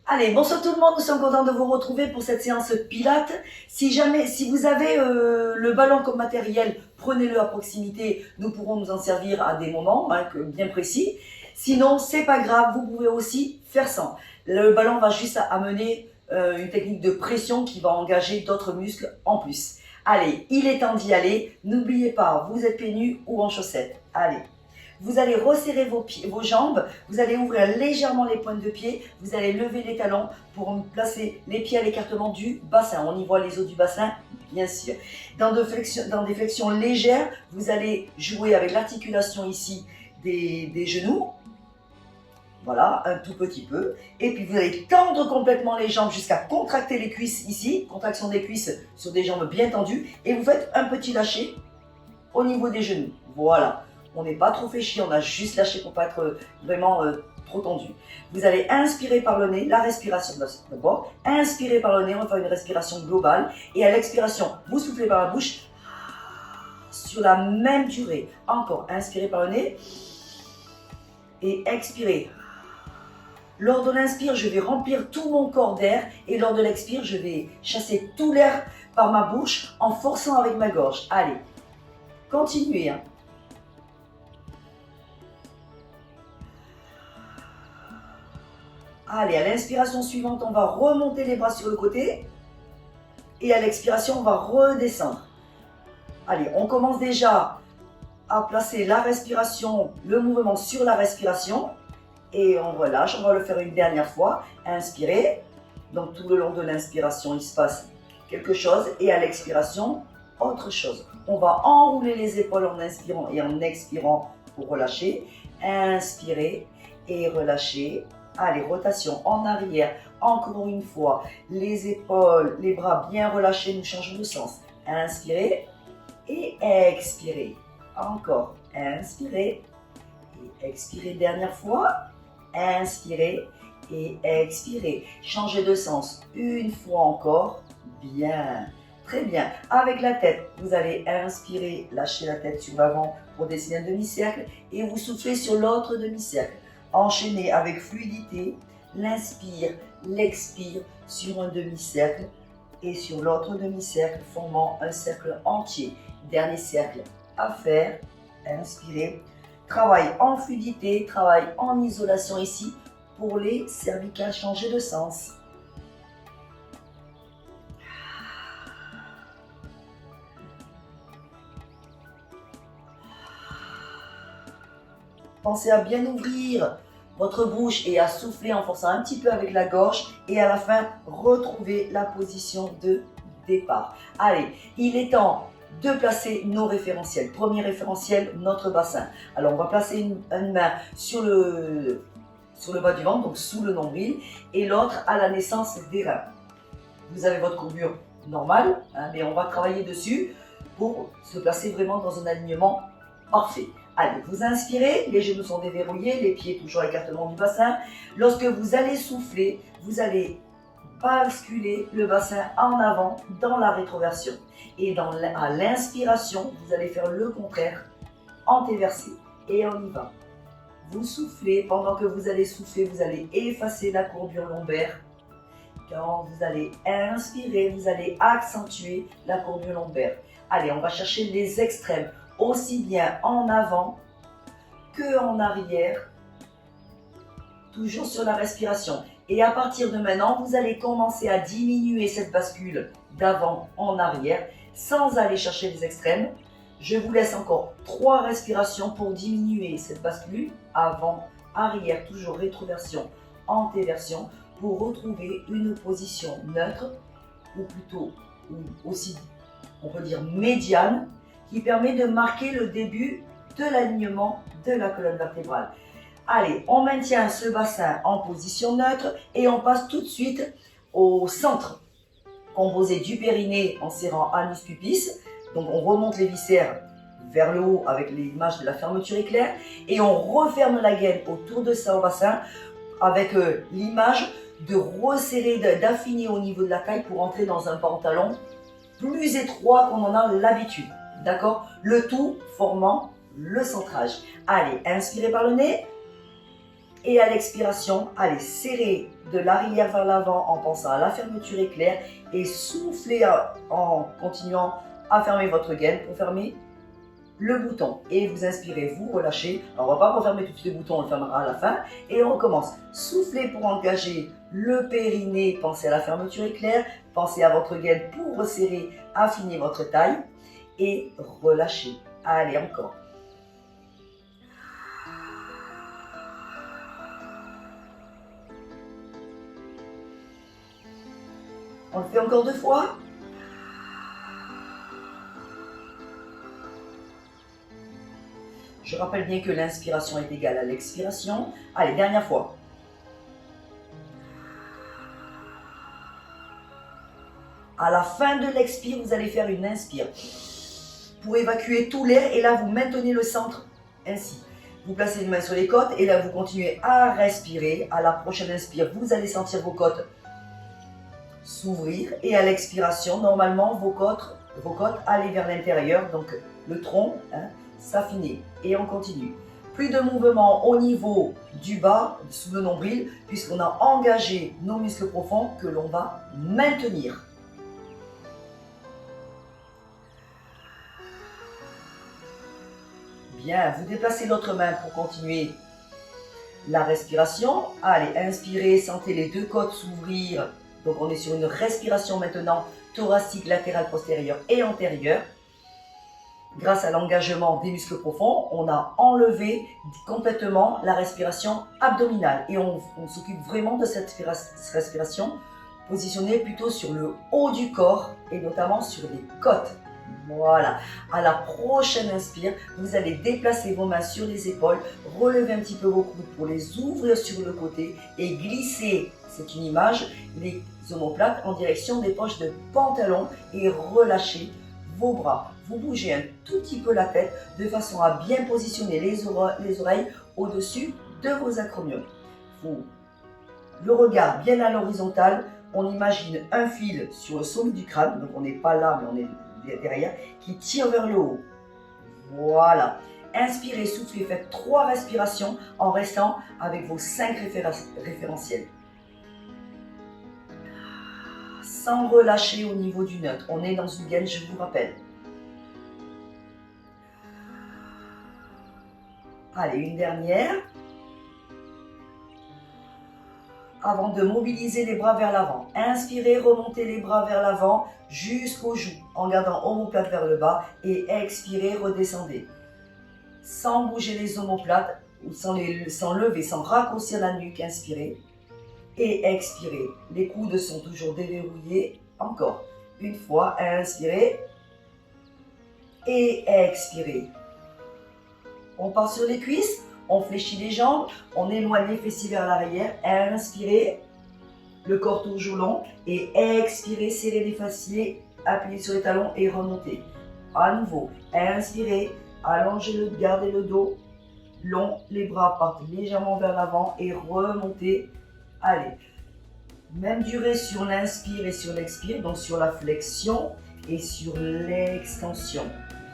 Allez, bonsoir tout le monde, nous sommes contents de vous retrouver pour cette séance Pilates. Si vous avez le ballon comme matériel, prenez-le à proximité, nous pourrons nous en servir à des moments bien précis. Sinon, c'est pas grave, vous pouvez aussi faire sans. Le ballon va juste amener une technique de pression qui va engager d'autres muscles en plus. Allez, il est temps d'y aller. N'oubliez pas, vous êtes pieds nus ou en chaussettes. Allez. Vous allez resserrer vos jambes, vous allez ouvrir légèrement les pointes de pied, vous allez lever les talons pour placer les pieds à l'écartement du bassin. On y voit les os du bassin, bien sûr. Dans des flexions légères, vous allez jouer avec l'articulation ici des genoux. Voilà, un tout petit peu. Et puis vous allez tendre complètement les jambes jusqu'à contracter les cuisses ici. Contraction des cuisses sur des jambes bien tendues. Et vous faites un petit lâcher au niveau des genoux. Voilà. On n'est pas trop fait chier, on a juste lâché pour ne pas être vraiment trop tendu. Vous allez inspirer par le nez, la respiration d'abord. Inspirez par le nez, on va faire une respiration globale. Et à l'expiration, vous soufflez par la bouche sur la même durée. Encore, inspirez par le nez et expirez. Lors de l'inspire, je vais remplir tout mon corps d'air et lors de l'expire, je vais chasser tout l'air par ma bouche en forçant avec ma gorge. Allez, continuez. Allez, à l'inspiration suivante, on va remonter les bras sur le côté. Et à l'expiration, on va redescendre. Allez, on commence déjà à placer la respiration, le mouvement sur la respiration. Et on relâche, on va le faire une dernière fois. Inspirez. Donc tout le long de l'inspiration, il se passe quelque chose. Et à l'expiration, autre chose. On va enrouler les épaules en inspirant et en expirant pour relâcher. Inspirez et relâchez. Allez, rotation en arrière, encore une fois, les épaules, les bras bien relâchés, nous changeons de sens. Inspirez et expirez. Encore, inspirez et expirez, dernière fois. Inspirez et expirez. Changez de sens une fois encore. Bien, très bien. Avec la tête, vous allez inspirer, lâcher la tête sur l'avant pour dessiner un demi-cercle et vous soufflez sur l'autre demi-cercle. Enchaînez avec fluidité, l'inspire, l'expire sur un demi-cercle et sur l'autre demi-cercle formant un cercle entier. Dernier cercle à faire, inspirez. Travail en fluidité, travail en isolation ici pour les cervicales, changer de sens. Pensez à bien ouvrir votre bouche et à souffler en forçant un petit peu avec la gorge et à la fin, retrouvez la position de départ. Allez, il est temps de placer nos référentiels. Premier référentiel, notre bassin. Alors, on va placer une main sur le bas du ventre, donc sous le nombril, et l'autre à la naissance des reins. Vous avez votre courbure normale, mais on va travailler dessus pour se placer vraiment dans un alignement parfait. Allez, vous inspirez, les genoux sont déverrouillés, les pieds toujours à l'écartement du bassin. Lorsque vous allez souffler, vous allez basculer le bassin en avant dans la rétroversion. Et à l'inspiration, vous allez faire le contraire, antéversé. Et on y va. Vous soufflez, pendant que vous allez souffler, vous allez effacer la courbure lombaire. Quand vous allez inspirer, vous allez accentuer la courbure lombaire. Allez, on va chercher les extrêmes, aussi bien en avant que en arrière, toujours sur la respiration. Et à partir de maintenant, vous allez commencer à diminuer cette bascule d'avant en arrière sans aller chercher les extrêmes. Je vous laisse encore 3 respirations pour diminuer cette bascule avant, arrière, toujours rétroversion, antéversion pour retrouver une position neutre ou plutôt aussi, on peut dire médiane, qui permet de marquer le début de l'alignement de la colonne vertébrale. Allez, on maintient ce bassin en position neutre et on passe tout de suite au centre, composé du périnée en serrant anus pubis. Donc on remonte les viscères vers le haut avec l'image de la fermeture éclair et on referme la gaine autour de ça au bassin avec l'image de resserrer, d'affiner au niveau de la taille pour entrer dans un pantalon plus étroit qu'on en a l'habitude. D'accord? Le tout formant le centrage. Allez, inspirez par le nez Et à l'expiration, allez serrer de l'arrière vers l'avant en pensant à la fermeture éclair et soufflez en continuant à fermer votre gaine pour fermer le bouton. Et vous inspirez, vous relâchez. Alors, on ne va pas refermer tous les boutons, on le fermera à la fin. Et on recommence. Soufflez pour engager le périnée, pensez à la fermeture éclair, pensez à votre gaine pour resserrer, affiner votre taille et relâchez. Allez, encore. On le fait encore 2 fois. Je rappelle bien que l'inspiration est égale à l'expiration. Allez, dernière fois. À la fin de l'expire, vous allez faire une inspire pour évacuer tout l'air et là, vous maintenez le centre ainsi. Vous placez une main sur les côtes et là, vous continuez à respirer. À la prochaine inspire, vous allez sentir vos côtes s'ouvrir et à l'expiration, normalement, vos côtes aller vers l'intérieur, donc le tronc s'affiner et on continue. Plus de mouvement au niveau du bas, sous le nombril, puisqu'on a engagé nos muscles profonds que l'on va maintenir. Bien, vous déplacez l'autre main pour continuer la respiration. Allez, inspirez, sentez les 2 côtes s'ouvrir. Donc on est sur une respiration maintenant thoracique, latérale, postérieure et antérieure. Grâce à l'engagement des muscles profonds, on a enlevé complètement la respiration abdominale. Et on s'occupe vraiment de cette respiration positionnée plutôt sur le haut du corps et notamment sur les côtes. Voilà. À la prochaine inspire, vous allez déplacer vos mains sur les épaules, relever un petit peu vos coudes pour les ouvrir sur le côté et glisser, c'est une image, les omoplates en direction des poches de pantalon et relâchez vos bras. Vous bougez un tout petit peu la tête de façon à bien positionner les oreilles au-dessus de vos acromions. Le regard bien à l'horizontale, on imagine un fil sur le sommet du crâne, donc on n'est pas là mais on est derrière, qui tire vers le haut. Voilà. Inspirez, soufflez, faites 3 respirations en restant avec vos 5 référentiels. Sans relâcher au niveau du neutre. On est dans une gaine, je vous rappelle. Allez, une dernière. Avant de mobiliser les bras vers l'avant. Inspirez, remontez les bras vers l'avant jusqu'aux joues en gardant omoplate vers le bas et expirez, redescendez. Sans bouger les omoplates ou sans lever, sans raccourcir la nuque, inspirez et expirez. Les coudes sont toujours déverrouillés. Encore une fois, inspirez et expirez. On part sur les cuisses. On fléchit les jambes, on éloigne les fessiers vers l'arrière, inspirez, le corps toujours long, et expirez, serrez les fessiers, appuyez sur les talons et remontez. À nouveau, inspirez, allongez gardez le dos long, les bras partent légèrement vers l'avant et remontez. Allez, même durée sur l'inspire et sur l'expire, donc sur la flexion et sur l'extension.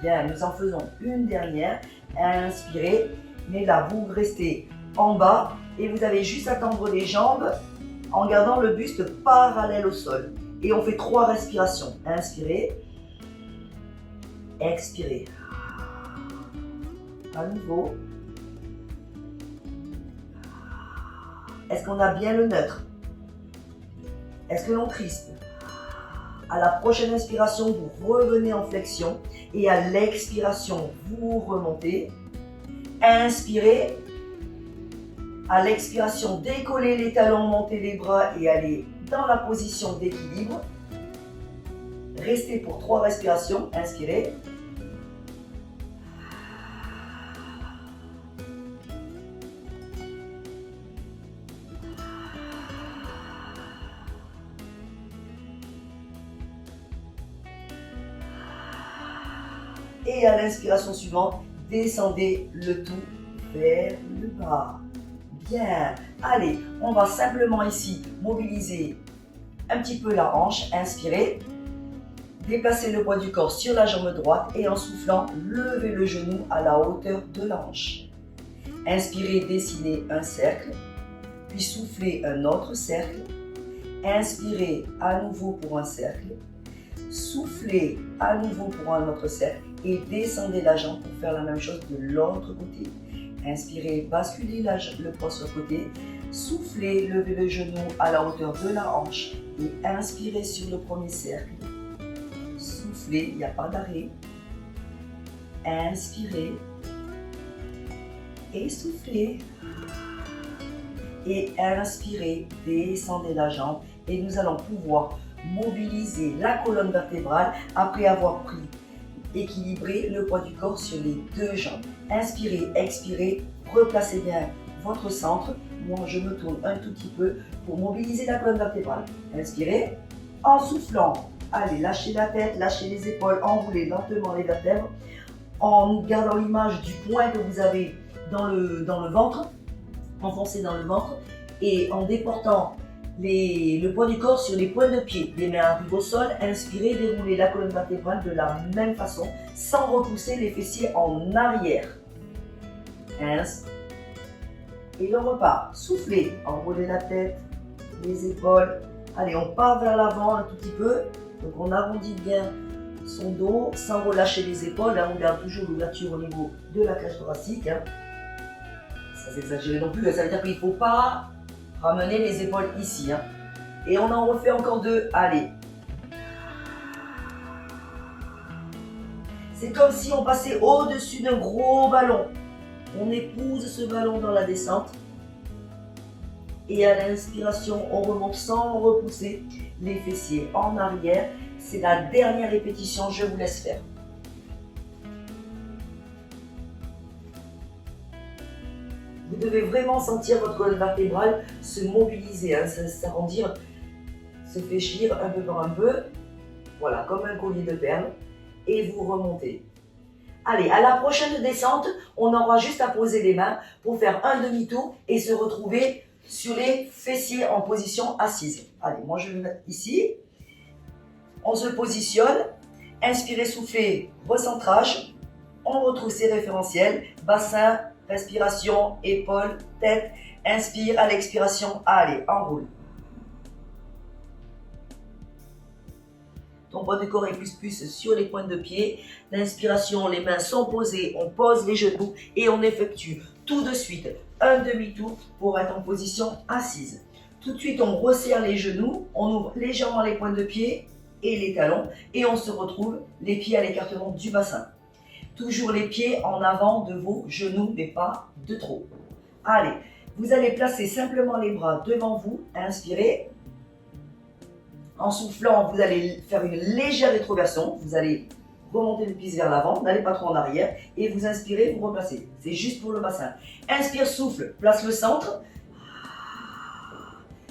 Bien, nous en faisons une dernière, inspirez. Mais là, vous restez en bas et vous avez juste à tendre les jambes en gardant le buste parallèle au sol. Et on fait 3 respirations. Inspirez, expirez. À nouveau. Est-ce qu'on a bien le neutre? Est-ce que l'on crispe? À la prochaine inspiration, vous revenez en flexion et à l'expiration, vous remontez. Inspirez. À l'expiration, décollez les talons, montez les bras et allez dans la position d'équilibre. Restez pour 3 respirations. Inspirez. Et à l'inspiration suivante, descendez le tout vers le bas. Bien. Allez, on va simplement ici mobiliser un petit peu la hanche. Inspirez. Déplacez le poids du corps sur la jambe droite et en soufflant, levez le genou à la hauteur de la hanche. Inspirez, dessinez un cercle, puis soufflez un autre cercle. Inspirez à nouveau pour un cercle, soufflez à nouveau pour un autre cercle et descendez la jambe pour faire la même chose de l'autre côté. Inspirez, basculez le poids sur le côté, soufflez, levez le genou à la hauteur de la hanche et inspirez sur le premier cercle. Soufflez, il n'y a pas d'arrêt. Inspirez et soufflez. Et inspirez, descendez la jambe et nous allons pouvoir mobiliser la colonne vertébrale après avoir équilibré le poids du corps sur les deux jambes. Inspirez, expirez, replacez bien votre centre. Moi, je me tourne un tout petit peu pour mobiliser la colonne vertébrale. Inspirez, en soufflant, allez, lâchez la tête, lâchez les épaules, enroulez lentement les vertèbres en gardant l'image du point que vous avez dans le ventre, enfoncé dans le ventre et en déportant le poids du corps sur les pointes de pied. Les mains arrivent au sol, inspirez, déroulez la colonne vertébrale de la même façon sans repousser les fessiers en arrière. Inspire. Et on repart. Soufflez, enroulez la tête, les épaules. Allez, on part vers l'avant un tout petit peu. Donc on arrondit bien son dos sans relâcher les épaules. Là, on garde toujours l'ouverture au niveau de la cage thoracique. Ça s'exagère non plus, ça veut dire qu'il ne faut pas ramener les épaules ici. Et on en refait encore deux. Allez. C'est comme si on passait au-dessus d'un gros ballon. On épouse ce ballon dans la descente. Et à l'inspiration, on remonte sans repousser les fessiers en arrière. C'est la dernière répétition, je vous laisse faire. Vous devez vraiment sentir votre colonne vertébrale se mobiliser, s'arrondir, se fléchir un peu par un peu. Voilà, comme un collier de perles. Et vous remontez. Allez, à la prochaine descente, on aura juste à poser les mains pour faire un demi-tour et se retrouver sur les fessiers en position assise. Allez, moi je vais me mettre ici. On se positionne. Inspirez, soufflez, recentrage. On retrouve ses référentiels. Bassin, respiration, épaules, tête. Inspire, à l'expiration, allez, enroule. Ton poids du corps est plus sur les pointes de pied. L'inspiration, les mains sont posées, on pose les genoux et on effectue tout de suite un demi-tour pour être en position assise. Tout de suite, on resserre les genoux, on ouvre légèrement les pointes de pied et les talons et on se retrouve les pieds à l'écartement du bassin. Toujours les pieds en avant de vos genoux, mais pas de trop. Allez, vous allez placer simplement les bras devant vous, inspirez. En soufflant, vous allez faire une légère rétroversion. Vous allez remonter le cuisse vers l'avant, n'allez pas trop en arrière. Et vous inspirez, vous replacez. C'est juste pour le bassin. Inspire, souffle, place le centre.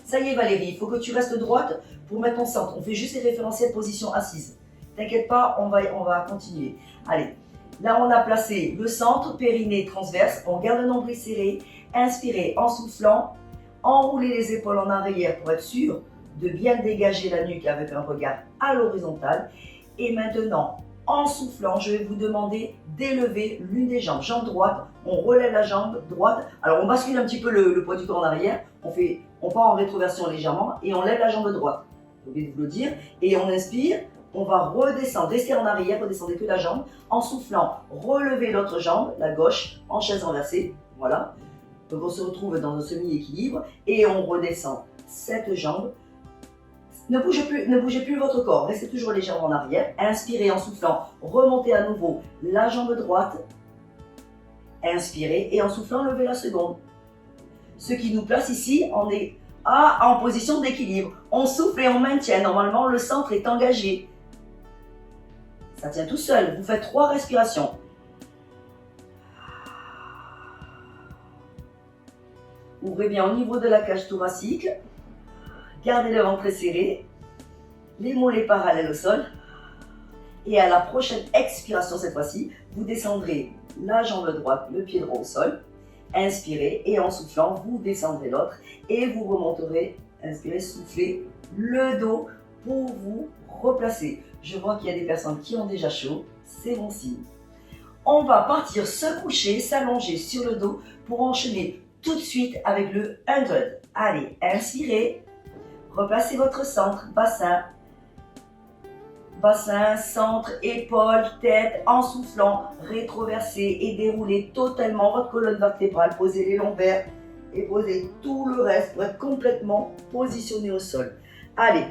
Ça y est Valérie, il faut que tu restes droite pour mettre ton centre. On fait juste les référentiels position assise. T'inquiète pas, on va continuer. Allez, là on a placé le centre, périnée transverse. On garde le nombril serré. Inspirez en soufflant. Enroulez les épaules en arrière pour être sûr de bien dégager la nuque avec un regard à l'horizontale. Et maintenant, en soufflant, je vais vous demander d'élever l'une des jambes. Jambe droite, on relève la jambe droite. Alors, on bascule un petit peu le poids du corps en arrière. On part en rétroversion légèrement et on lève la jambe droite. J'ai oublié de vous le dire. Et on inspire, on va redescendre, rester en arrière, redescendez que la jambe. En soufflant, relevez l'autre jambe, la gauche, en chaise renversée. Voilà. Donc, on se retrouve dans un semi-équilibre et on redescend cette jambe. Ne bougez plus votre corps, restez toujours légèrement en arrière. Inspirez en soufflant, remontez à nouveau la jambe droite. Inspirez et en soufflant, levez la seconde. Ce qui nous place ici, on est en position d'équilibre. On souffle et on maintient. Normalement, le centre est engagé. Ça tient tout seul. Vous faites 3 respirations. Ouvrez bien au niveau de la cage thoracique. Gardez le ventre serré, les mollets parallèles au sol. Et à la prochaine expiration, cette fois-ci, vous descendrez la jambe droite, le pied droit au sol. Inspirez et en soufflant, vous descendrez l'autre et vous remonterez. Inspirez, soufflez le dos pour vous replacer. Je vois qu'il y a des personnes qui ont déjà chaud, c'est bon signe. On va partir se coucher, s'allonger sur le dos pour enchaîner tout de suite avec le 100. Allez, inspirez, replacez votre centre, bassin, centre, épaules, tête, en soufflant, rétroversez et déroulez totalement votre colonne vertébrale, posez les lombaires et posez tout le reste pour être complètement positionné au sol. Allez,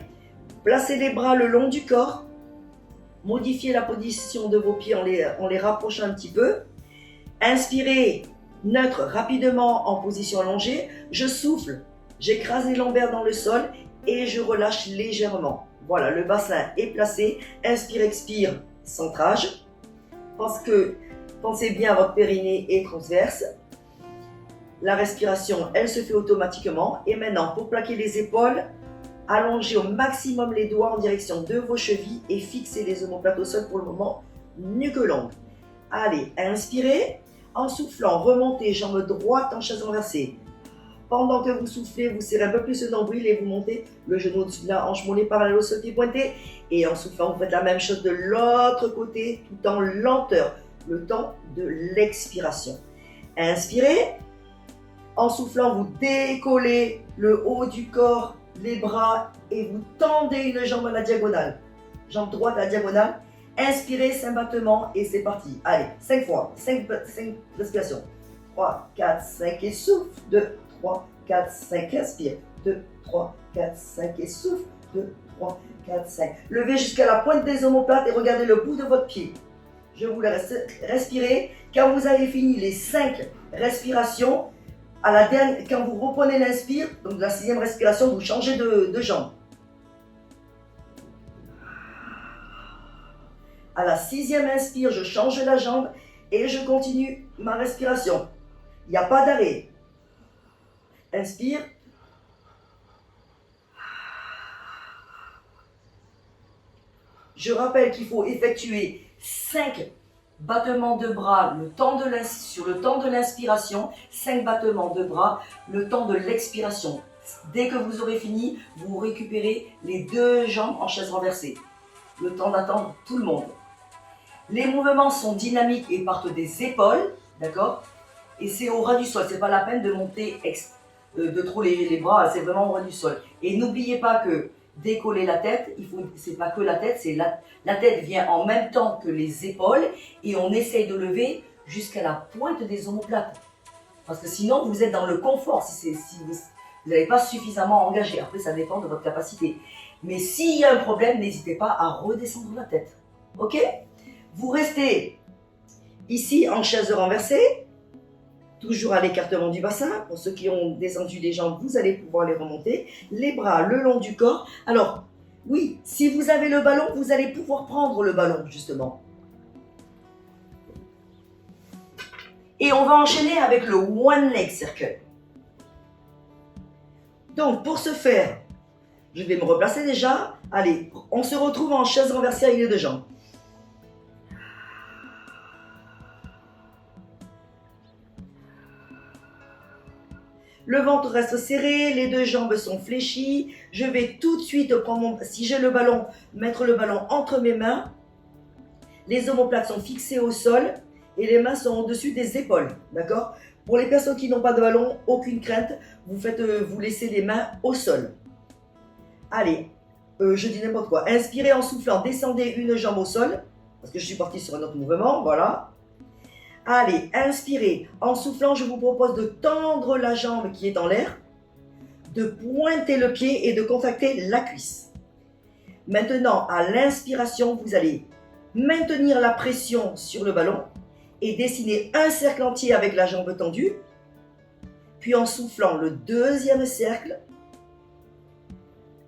placez les bras le long du corps, modifiez la position de vos pieds en les rapprochant un petit peu. Inspirez, neutre, rapidement en position allongée. Je souffle, j'écrase les lombaires dans le sol et je relâche légèrement. Voilà, le bassin est placé. Inspire, expire, centrage. Pensez bien à votre périnée et transverse. La respiration, elle se fait automatiquement. Et maintenant, pour plaquer les épaules, allongez au maximum les doigts en direction de vos chevilles et fixez les omoplates au sol pour le moment, nuque longue. Allez, inspirez. En soufflant, remontez, jambe droite en chaise renversée. Pendant que vous soufflez, vous serrez un peu plus le nombril et vous montez le genou au-dessus de la hanche, mollet parallèle au sol, pied pointé. Et en soufflant, vous faites la même chose de l'autre côté, tout en lenteur, le temps de l'expiration. Inspirez. En soufflant, vous décollez le haut du corps, les bras et vous tendez une jambe à la diagonale. Jambe droite à la diagonale. Inspirez, 5 battements et c'est parti. Allez, 5 fois, 5 respirations. 3, 4, 5 et souffle. 2, 3, 4, 5, inspire. 2, 3, 4, 5 et souffle. 2, 3, 4, 5. Levez jusqu'à la pointe des omoplates et regardez le bout de votre pied. Je vous laisse respirer. Quand vous avez fini les 5 respirations, à la dernière, quand vous reprenez l'inspire, donc la 6e respiration, vous changez de jambe. À la 6e inspire, je change la jambe et je continue ma respiration. Il n'y a pas d'arrêt. Inspire. Je rappelle qu'il faut effectuer 5 battements de bras sur le temps de l'inspiration, 5 battements de bras, le temps de l'expiration. Dès que vous aurez fini, vous récupérez les 2 jambes en chaise renversée. Le temps d'attendre tout le monde. Les mouvements sont dynamiques et partent des épaules, d'accord? Et c'est au ras du sol, c'est pas la peine de monter, de trop les bras, c'est vraiment au ras du sol. Et n'oubliez pas que décoller la tête, c'est pas que la tête, c'est la tête vient en même temps que les épaules et on essaye de lever jusqu'à la pointe des omoplates. Parce que sinon, vous êtes dans le confort si vous n'avez pas suffisamment engagé. Après, ça dépend de votre capacité. Mais s'il y a un problème, n'hésitez pas à redescendre la tête. Ok? Vous restez ici en chaise renversée, toujours à l'écartement du bassin. Pour ceux qui ont descendu les jambes, vous allez pouvoir les remonter. Les bras le long du corps. Alors, oui, si vous avez le ballon, vous allez pouvoir prendre le ballon, justement. Et on va enchaîner avec le One Leg Circle. Donc, pour ce faire, je vais me replacer déjà. Allez, on se retrouve en chaise renversée avec les 2 jambes. Le ventre reste serré, les 2 jambes sont fléchies. Je vais tout de suite prendre si j'ai le ballon, mettre le ballon entre mes mains. Les omoplates sont fixées au sol et les mains sont au-dessus des épaules. D'accord? Pour les personnes qui n'ont pas de ballon, aucune crainte. Vous laissez les mains au sol. Allez, je dis n'importe quoi. Inspirez en soufflant, descendez une jambe au sol. Parce que je suis parti sur un autre mouvement. Voilà. Allez, inspirez. En soufflant, je vous propose de tendre la jambe qui est en l'air, de pointer le pied et de contracter la cuisse. Maintenant, à l'inspiration, vous allez maintenir la pression sur le ballon et dessiner un cercle entier avec la jambe tendue. Puis en soufflant, le 2e cercle.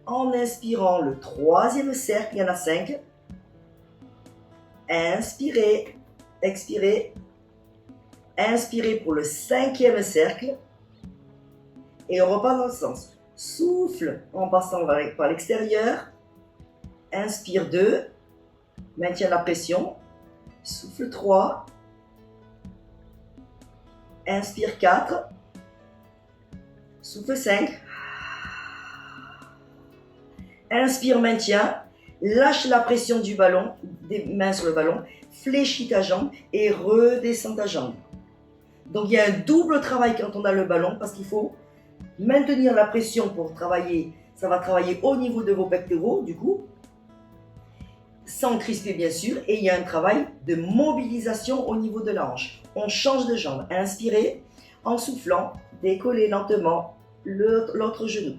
En inspirant, le 3e cercle, il y en a 5. Inspirez, expirez. Inspirez pour le 5e cercle et on repart dans le sens. Souffle en passant par l'extérieur. Inspire 2, maintient la pression. Souffle 3. Inspire 4. Souffle 5. Inspire, maintient. Lâche la pression du ballon, des mains sur le ballon. fléchis ta jambe et redescends ta jambe. Donc il y a un double travail quand on a le ballon parce qu'il faut maintenir la pression pour travailler. Ça va travailler au niveau de vos pectoraux du coup, sans crisper bien sûr. Et il y a un travail de mobilisation au niveau de la hanche. On change de jambe. Inspirez, en soufflant, décollez lentement l'autre genou.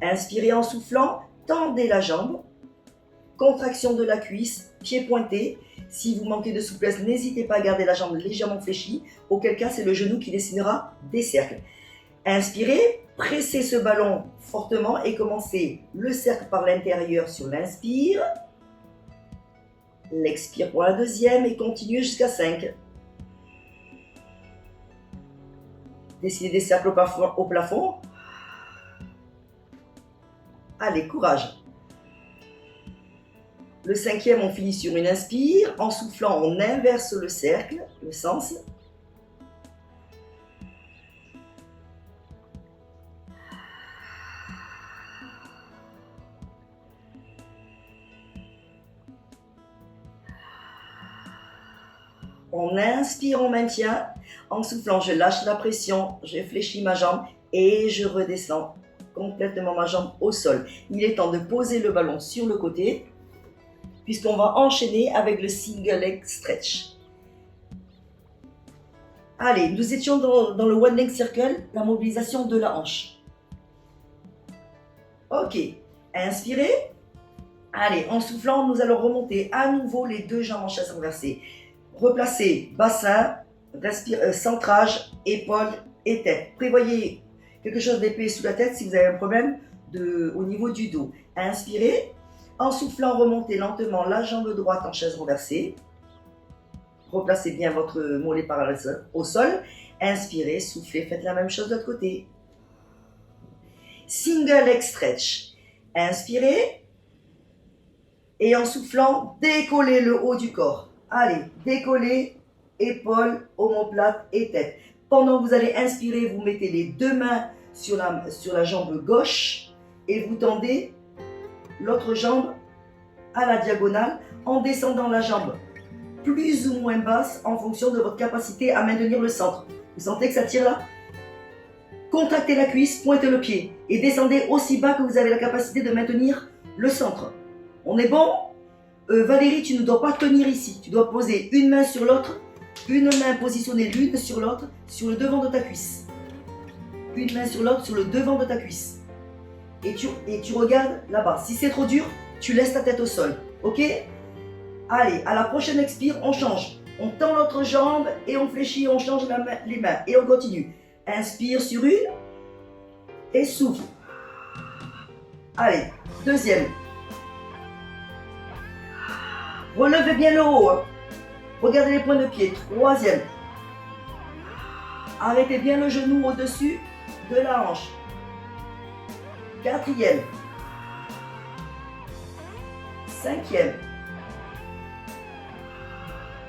Inspirez en soufflant, tendez la jambe. Contraction de la cuisse, pied pointé. Si vous manquez de souplesse, n'hésitez pas à garder la jambe légèrement fléchie. Auquel cas, c'est le genou qui dessinera des cercles. Inspirez, pressez ce ballon fortement et commencez le cercle par l'intérieur sur l'inspire. L'expire pour la deuxième et continuez jusqu'à 5. Dessinez des cercles au plafond. Allez, courage. Le cinquième, on finit sur une inspire. En soufflant, on inverse le cercle, le sens. On inspire, on maintient. En soufflant, je lâche la pression, je fléchis ma jambe et je redescends complètement ma jambe au sol. Il est temps de poser le ballon sur le côté puisqu'on va enchaîner avec le single leg stretch. Allez, nous étions dans le one leg circle, la mobilisation de la hanche. Ok, inspirez. Allez, en soufflant, nous allons remonter à nouveau les deux jambes en chaise renversée. Replacez bassin, centrage, épaules et tête. Prévoyez quelque chose d'épais sous la tête si vous avez un problème au niveau du dos. Inspirez. En soufflant, remontez lentement la jambe droite en chaise renversée. Replacez bien votre mollet parallèle au sol. Inspirez, soufflez, faites la même chose de l'autre côté. Single leg stretch. Inspirez. Et en soufflant, décollez le haut du corps. Allez, décollez, épaules, omoplate et tête. Pendant que vous allez inspirer, vous mettez les deux mains sur la jambe gauche et vous tendez l'autre jambe à la diagonale en descendant la jambe plus ou moins basse en fonction de votre capacité à maintenir le centre. Vous sentez que ça tire là? Contractez la cuisse, pointez le pied et descendez aussi bas que vous avez la capacité de maintenir le centre. On est bon? Valérie, tu ne dois pas tenir ici. Tu dois poser une main sur l'autre, une main positionnée l'une sur l'autre sur le devant de ta cuisse. Une main sur l'autre sur le devant de ta cuisse. Et tu regardes là-bas. Si c'est trop dur, tu laisses ta tête au sol. Ok? Allez, à la prochaine expire, on change. On tend l'autre jambe et on fléchit, on change les mains. Et on continue. Inspire sur une et souffle. Allez, deuxième. Relevez bien le haut. Hein. Regardez les points de pied. Troisième. Arrêtez bien le genou au-dessus de la hanche. Quatrième. Cinquième.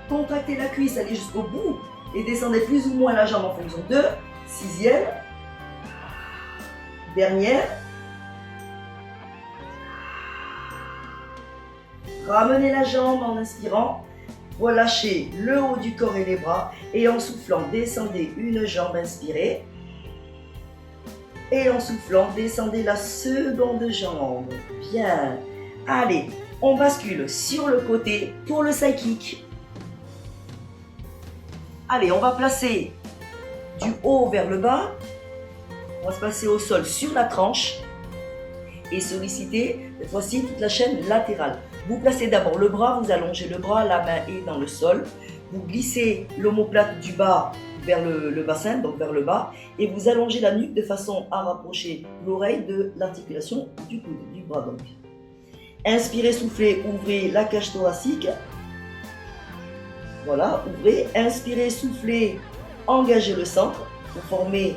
Contractez la cuisse, allez jusqu'au bout et descendez plus ou moins la jambe en fonction de. Sixième. Dernière. Ramenez la jambe en inspirant. Relâchez le haut du corps et les bras. Et en soufflant, descendez une jambe, inspirez. Et en soufflant, descendez la seconde jambe. Bien. Allez, on bascule sur le côté pour le side kick. Allez, on va placer du haut vers le bas. On va se placer au sol sur la tranche. Et solliciter, cette fois-ci, toute la chaîne latérale. Vous placez d'abord le bras, vous allongez le bras, la main est dans le sol. Vous glissez l'omoplate du bas vers le bassin, donc vers le bas. Et vous allongez la nuque de façon à rapprocher l'oreille de l'articulation du coude, du bras donc. Inspirez, soufflez, ouvrez la cage thoracique. Voilà, ouvrez. Inspirez, soufflez, engagez le centre pour former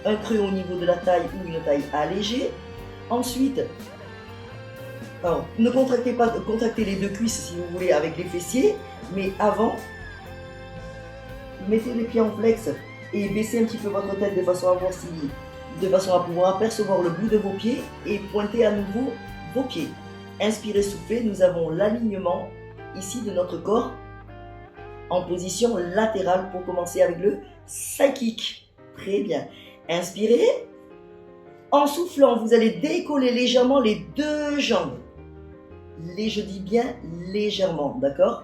un creux au niveau de la taille ou une taille allégée. Ensuite, alors, ne contractez pas, contractez les deux cuisses si vous voulez avec les fessiers, mais avant, mettez les pieds en flex et baissez un petit peu votre tête de façon à pouvoir apercevoir le bout de vos pieds et pointez à nouveau vos pieds. Inspirez, soufflez, nous avons l'alignement ici de notre corps en position latérale pour commencer avec le side kick. Très bien. Inspirez. En soufflant, vous allez décoller légèrement les deux jambes. Je dis bien légèrement, d'accord?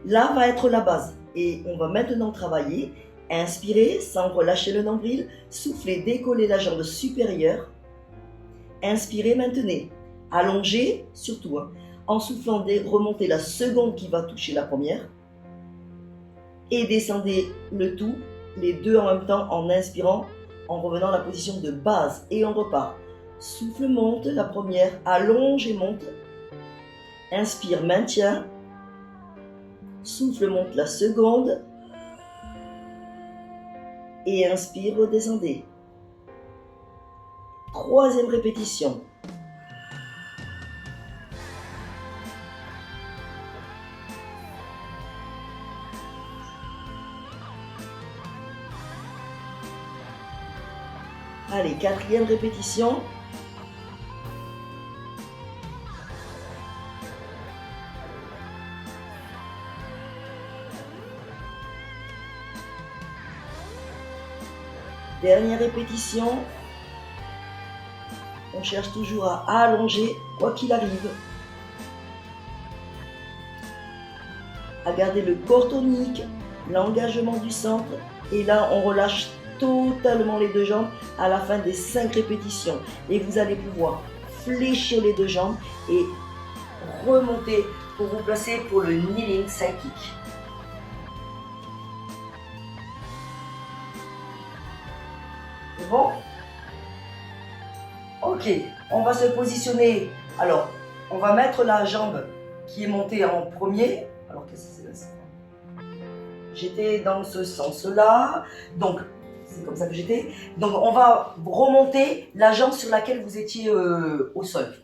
Là va être la base. Et on va maintenant travailler. Inspirez sans relâcher le nombril. Soufflez, décollez la jambe supérieure. Inspirez, maintenez. Allongez, surtout. En soufflant, remontez la seconde qui va toucher la première. Et descendez le tout, les deux en même temps, en inspirant, en revenant à la position de base. Et on repart. Souffle, monte, la première. Allonge et monte. Inspire, maintient. Souffle, monte la seconde. Et inspire, redescendez. Troisième répétition. Allez, quatrième répétition. Dernière répétition. On cherche toujours à allonger, quoi qu'il arrive. À garder le corps tonique, l'engagement du centre. Et là, on relâche totalement les deux jambes à la fin des 5 répétitions. Et vous allez pouvoir fléchir les deux jambes et remonter pour vous placer pour le kneeling side kick. C'est bon? Ok, on va se positionner. Alors, on va mettre la jambe qui est montée en premier. Alors, qu'est-ce que c'est là? J'étais dans ce sens-là. Donc, c'est comme ça que j'étais. Donc, on va remonter la jambe sur laquelle vous étiez au sol.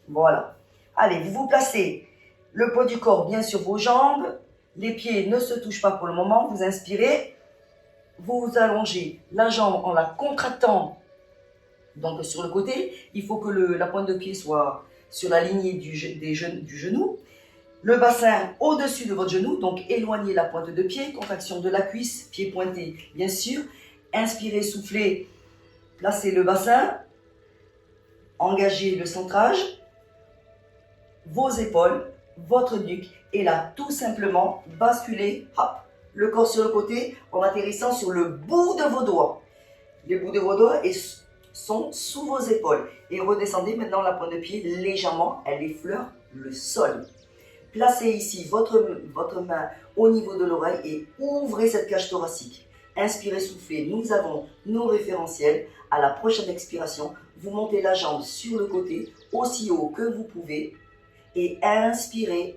Voilà. Allez, vous vous placez le poids du corps bien sur vos jambes. Les pieds ne se touchent pas pour le moment. Vous inspirez. Vous allongez la jambe en la contractant. Donc, sur le côté, il faut que la pointe de pied soit sur la lignée du genou. Le bassin au-dessus de votre genou, donc éloignez la pointe de pied, contraction de la cuisse, pied pointé, bien sûr. Inspirez, soufflez, placez le bassin, engagez le centrage, vos épaules, votre nuque, et là, tout simplement, basculez, hop, le corps sur le côté, en atterrissant sur le bout de vos doigts. Les bouts de vos doigts sont sous vos épaules. Et redescendez maintenant la pointe de pied légèrement, elle effleure le sol. Placez ici votre main au niveau de l'oreille et ouvrez cette cage thoracique. Inspirez, soufflez. Nous avons nos référentiels. À la prochaine expiration, vous montez la jambe sur le côté, aussi haut que vous pouvez. Et inspirez,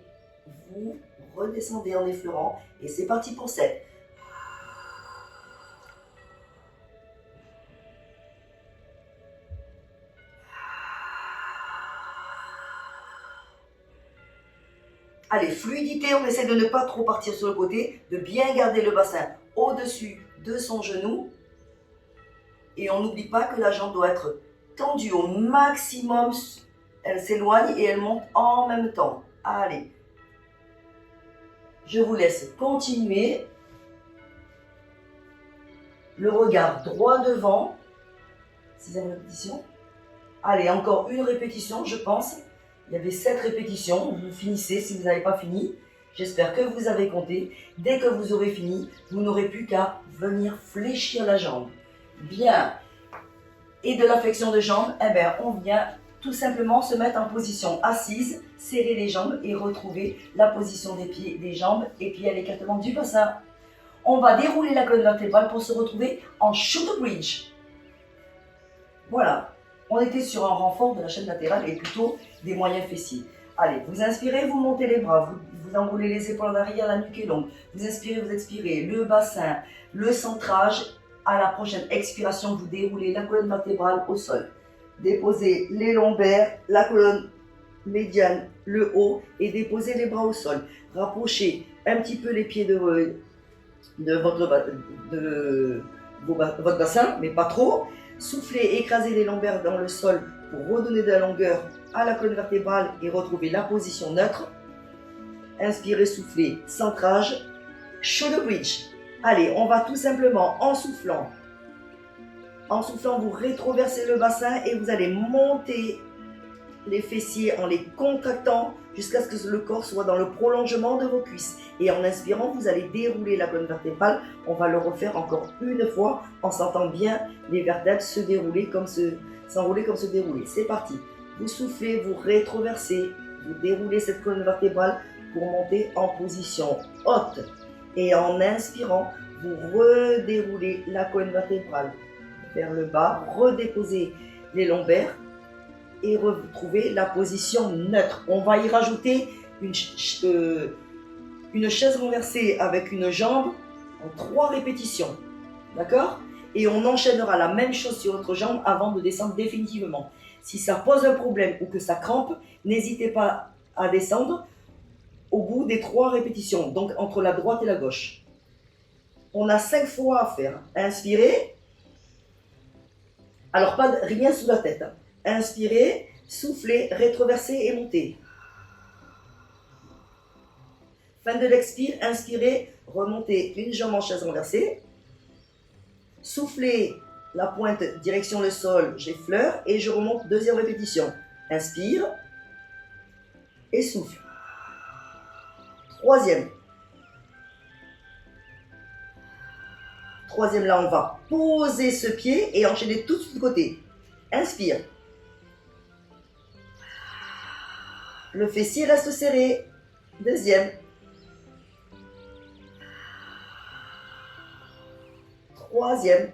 vous redescendez en effleurant. Et c'est parti pour 7. Allez, fluidité, on essaie de ne pas trop partir sur le côté, de bien garder le bassin au-dessus de son genou. Et on n'oublie pas que la jambe doit être tendue au maximum. Elle s'éloigne et elle monte en même temps. Allez, je vous laisse continuer. Le regard droit devant. 6e répétition. Allez, encore une répétition, je pense. Il y avait 7 répétitions. Vous finissez si vous n'avez pas fini. J'espère que vous avez compté. Dès que vous aurez fini, vous n'aurez plus qu'à venir fléchir la jambe. Bien. Et de la flexion de jambe, eh bien, on vient tout simplement se mettre en position assise, serrer les jambes et retrouver la position des pieds, des jambes et puis à l'écartement du bassin. On va dérouler la colonne vertébrale pour se retrouver en shoulder bridge. Voilà. On était sur un renfort de la chaîne latérale et plutôt des moyens fessiers. Allez, vous inspirez, vous montez les bras, vous enroulez les épaules en arrière, la nuque est longue. Vous inspirez, vous expirez, le bassin, le centrage. À la prochaine expiration, vous déroulez la colonne vertébrale au sol. Déposez les lombaires, la colonne médiane, le haut et déposez les bras au sol. Rapprochez un petit peu les pieds de votre bassin, mais pas trop. Soufflez, écrasez les lombaires dans le sol pour redonner de la longueur à la colonne vertébrale et retrouver la position neutre. Inspirez, soufflez, centrage, shoulder bridge. Allez, on va tout simplement en soufflant, vous rétroversez le bassin et vous allez monter les fessiers en les contractant jusqu'à ce que le corps soit dans le prolongement de vos cuisses. Et en inspirant, vous allez dérouler la colonne vertébrale. On va le refaire encore une fois en sentant bien les vertèbres se dérouler comme s'enrouler comme se dérouler. C'est parti. Vous soufflez, vous rétroversez, vous déroulez cette colonne vertébrale pour monter en position haute. Et en inspirant, vous redéroulez la colonne vertébrale vers le bas, redéposez les lombaires et retrouvez la position neutre. On va y rajouter une chaise renversée avec une jambe en 3 répétitions. D'accord? Et on enchaînera la même chose sur l'autre jambe avant de descendre définitivement. Si ça pose un problème ou que ça crampe, n'hésitez pas à descendre au bout des 3 répétitions, donc entre la droite et la gauche. On a 5 fois à faire. Inspirez. Alors, rien sous la tête. Inspirez, soufflez, rétroversez et montez. Fin de l'expire, inspirez, remontez une jambe en chaise renversée. Soufflez, la pointe direction le sol, j'effleure et je remonte, 2e répétition. Inspire et souffle. 3e. 3e, là on va poser ce pied et enchaîner tout de suite de côté. Inspire. Le fessier reste serré. 2e. 3e.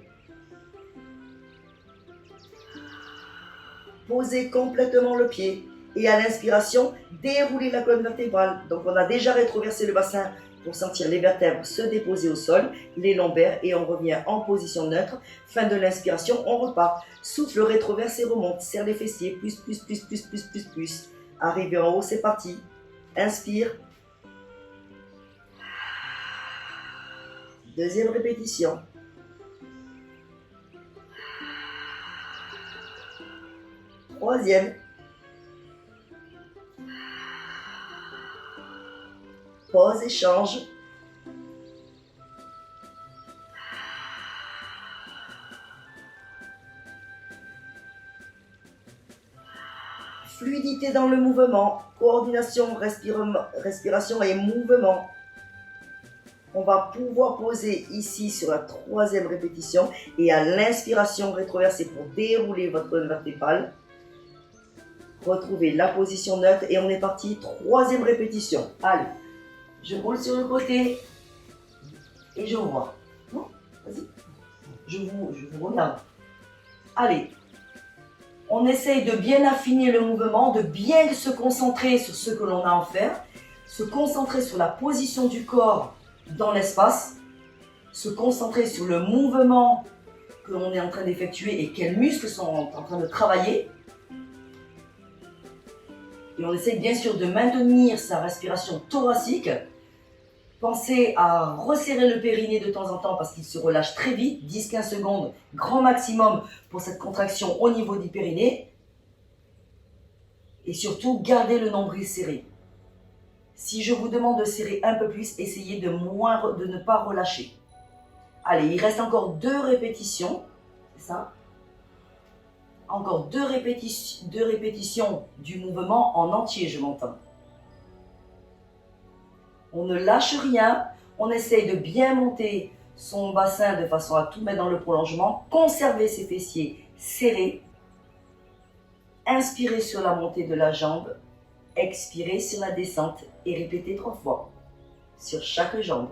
Posez complètement le pied. Et à l'inspiration, déroulez la colonne vertébrale. Donc on a déjà rétroversé le bassin pour sentir les vertèbres se déposer au sol, les lombaires, et on revient en position neutre. Fin de l'inspiration, on repart. Souffle, rétroverse et remonte. Serre les fessiers, plus. Arrivé en haut, c'est parti. Inspire. 2e répétition. 3e. Pause, échange. Fluidité dans le mouvement, coordination, respiration et mouvement. On va pouvoir poser ici sur la 3e répétition et à l'inspiration, rétroverser pour dérouler votre colonne vertébrale. Retrouvez la position neutre et on est parti, 3e répétition. Allez, je roule sur le côté et je vois. Non, vas-y, je vous regarde. Allez, on essaye de bien affiner le mouvement, de bien se concentrer sur ce que l'on a à faire, se concentrer sur la position du corps dans l'espace, se concentrer sur le mouvement que l'on est en train d'effectuer et quels muscles sont en train de travailler. Et on essaie bien sûr de maintenir sa respiration thoracique. Pensez à resserrer le périnée de temps en temps parce qu'il se relâche très vite, 10-15 secondes, grand maximum pour cette contraction au niveau du périnée. Et surtout, gardez le nombril serré. Si je vous demande de serrer un peu plus, essayez de ne pas relâcher. Allez, il reste encore 2 répétitions, c'est ça? Encore 2 répétitions du mouvement en entier, je m'entends. On ne lâche rien, on essaye de bien monter son bassin de façon à tout mettre dans le prolongement, conserver ses fessiers serrés, inspirez sur la montée de la jambe, expirez sur la descente et répétez 3 fois sur chaque jambe.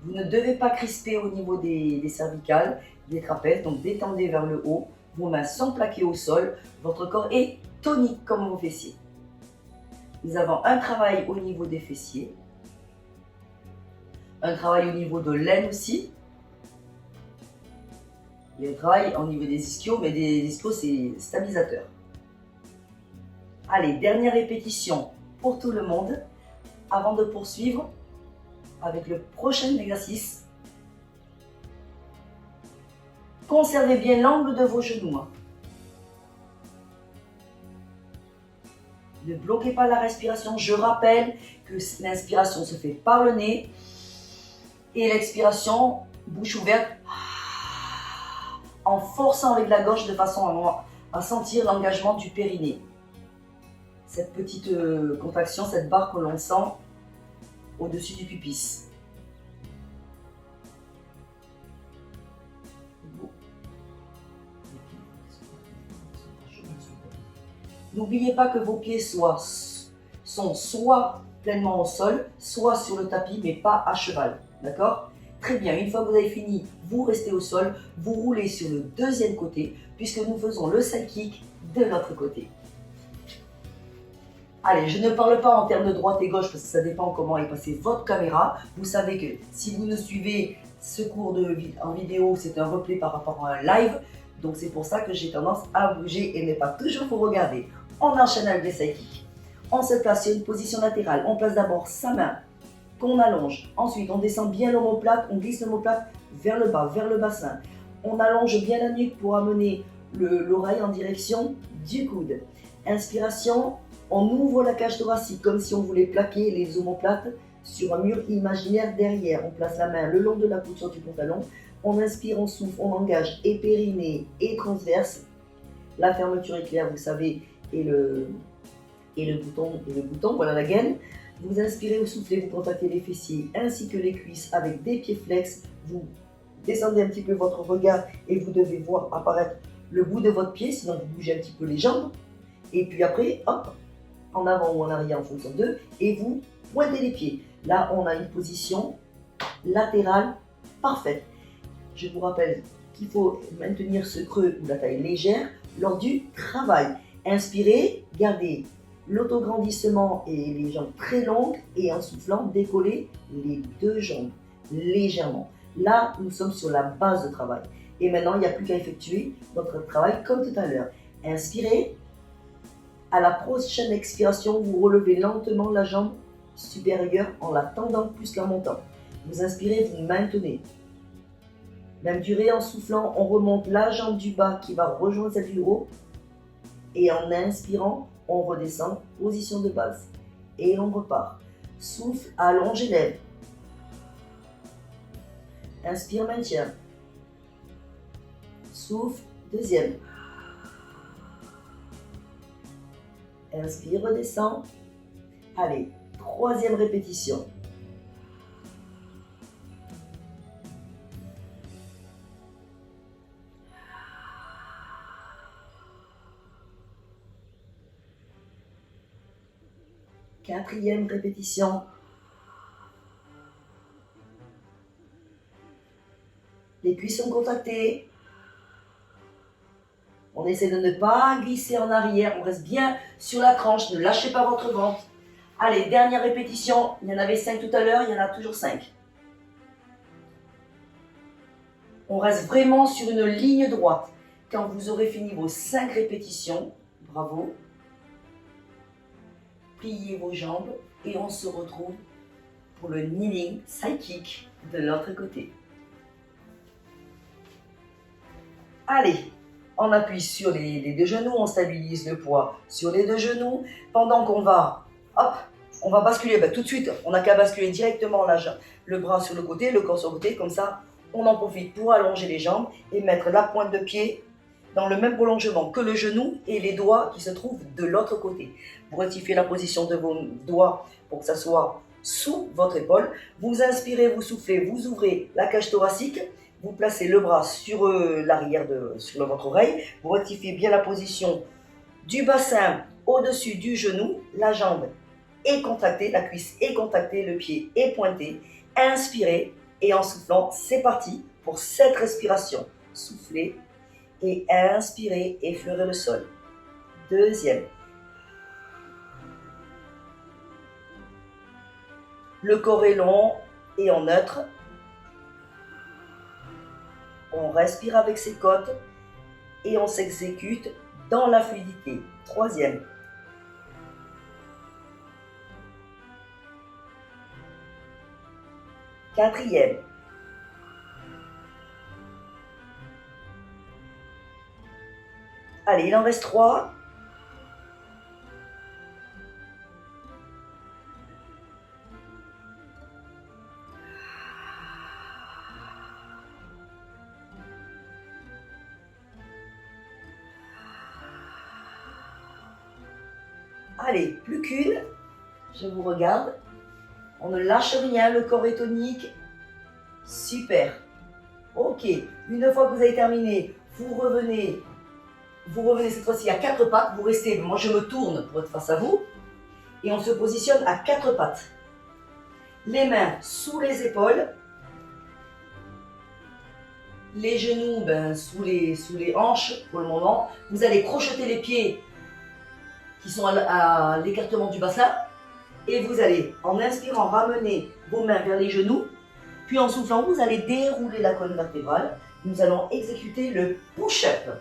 Vous ne devez pas crisper au niveau des cervicales, des trapèzes, donc détendez vers le haut, vos mains sont plaquées au sol, votre corps est tonique comme vos fessiers. Nous avons un travail au niveau des fessiers, un travail au niveau de l'aine aussi, et un travail au niveau des ischios, mais des ischios c'est stabilisateur. Allez, dernière répétition pour tout le monde, avant de poursuivre avec le prochain exercice. Conservez bien l'angle de vos genoux. Ne bloquez pas la respiration. Je rappelle que l'inspiration se fait par le nez et l'expiration, bouche ouverte, en forçant avec la gorge de façon à sentir l'engagement du périnée. Cette petite contraction, cette barre que l'on sent au-dessus du pubis. N'oubliez pas que vos pieds sont soit pleinement au sol, soit sur le tapis, mais pas à cheval. D'accord? Très bien, une fois que vous avez fini, vous restez au sol, vous roulez sur le deuxième côté, puisque nous faisons le side kick de l'autre côté. Allez, je ne parle pas en termes de droite et gauche, parce que ça dépend comment est passée votre caméra. Vous savez que si vous nous suivez ce cours en vidéo, c'est un replay par rapport à un live. Donc c'est pour ça que j'ai tendance à bouger et ne pas toujours vous regarder. On enchaîne avec les side kicks. On se place sur une position latérale. On place d'abord sa main qu'on allonge. Ensuite, on descend bien l'omoplate. On glisse l'omoplate vers le bas, vers le bassin. On allonge bien la nuque pour amener l'oreille en direction du coude. Inspiration, on ouvre la cage thoracique comme si on voulait plaquer les omoplates sur un mur imaginaire derrière. On place la main le long de la couture du pantalon. On inspire, on souffle, on engage et périnée et transverse. La fermeture éclair, vous savez, et le bouton, voilà la gaine. Vous inspirez, vous soufflez, vous contactez les fessiers ainsi que les cuisses avec des pieds flex. Vous descendez un petit peu votre regard et vous devez voir apparaître le bout de votre pied, sinon vous bougez un petit peu les jambes. Et puis après, hop, en avant ou en arrière en fonction d'eux, et vous pointez les pieds. Là, on a une position latérale parfaite. Je vous rappelle qu'il faut maintenir ce creux ou la taille légère lors du travail. Inspirez, gardez l'autograndissement et les jambes très longues et en soufflant, décollez les deux jambes légèrement. Là, nous sommes sur la base de travail. Et maintenant, il n'y a plus qu'à effectuer notre travail comme tout à l'heure. Inspirez. À la prochaine expiration, vous relevez lentement la jambe supérieure en la tendant plus qu'en montant. Vous inspirez, vous maintenez. Même durée en soufflant, on remonte la jambe du bas qui va rejoindre celle du haut. Et en inspirant, on redescend, position de base. Et on repart. Souffle, allonge les lèvres. Inspire, maintien. Souffle, deuxième. Inspire, redescend. Allez, troisième répétition. Quatrième répétition. Les cuisses sont contactées. On essaie de ne pas glisser en arrière. On reste bien sur la tranche. Ne lâchez pas votre ventre. Allez, dernière répétition. Il y en avait 5 tout à l'heure. Il y en a toujours 5. On reste vraiment sur une ligne droite. Quand vous aurez fini vos 5 répétitions, bravo. Pliez vos jambes et on se retrouve pour le kneeling side kick de l'autre côté. Allez, on appuie sur les deux genoux, on stabilise le poids sur les deux genoux. Pendant qu'on va, hop, on va basculer, tout de suite, on n'a qu'à basculer directement le bras sur le côté, le corps sur le côté, comme ça, on en profite pour allonger les jambes et mettre la pointe de pied dans le même prolongement que le genou et les doigts qui se trouvent de l'autre côté. Vous rectifiez la position de vos doigts pour que ça soit sous votre épaule. Vous inspirez, vous soufflez, vous ouvrez la cage thoracique. Vous placez le bras sur l'arrière sur votre oreille. Vous rectifiez bien la position du bassin au-dessus du genou. La jambe est contractée, la cuisse est contractée, le pied est pointé. Inspirez et en soufflant, c'est parti pour cette respiration. Soufflez et inspirez, effleurez le sol. Deuxième. Le corps est long et en neutre. On respire avec ses côtes et on s'exécute dans la fluidité. Troisième. Quatrième. Allez, il en reste 3. Allez, plus qu'une. Je vous regarde. On ne lâche rien, le corps est tonique. Super. Ok, une fois que vous avez terminé, vous revenez cette fois-ci à quatre pattes. Vous restez, moi je me tourne pour être face à vous. Et on se positionne à quatre pattes. Les mains sous les épaules. Les genoux sous les hanches pour le moment. Vous allez crocheter les pieds qui sont à l'écartement du bassin. Et vous allez, en inspirant, ramener vos mains vers les genoux. Puis en soufflant, vous allez dérouler la colonne vertébrale. Nous allons exécuter le push-up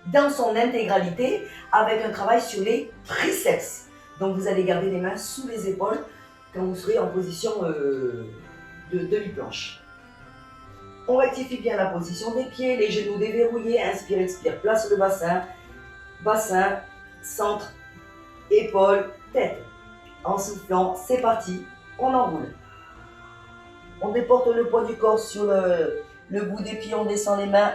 dans son intégralité avec un travail sur les triceps. Donc vous allez garder les mains sous les épaules quand vous serez en position de demi-planche. On rectifie bien la position des pieds, les genoux déverrouillés. Inspire, expire, place le bassin. Bassin, centre, épaule, tête. En soufflant, c'est parti, on enroule. On déporte le poids du corps sur le bout des pieds, on descend les mains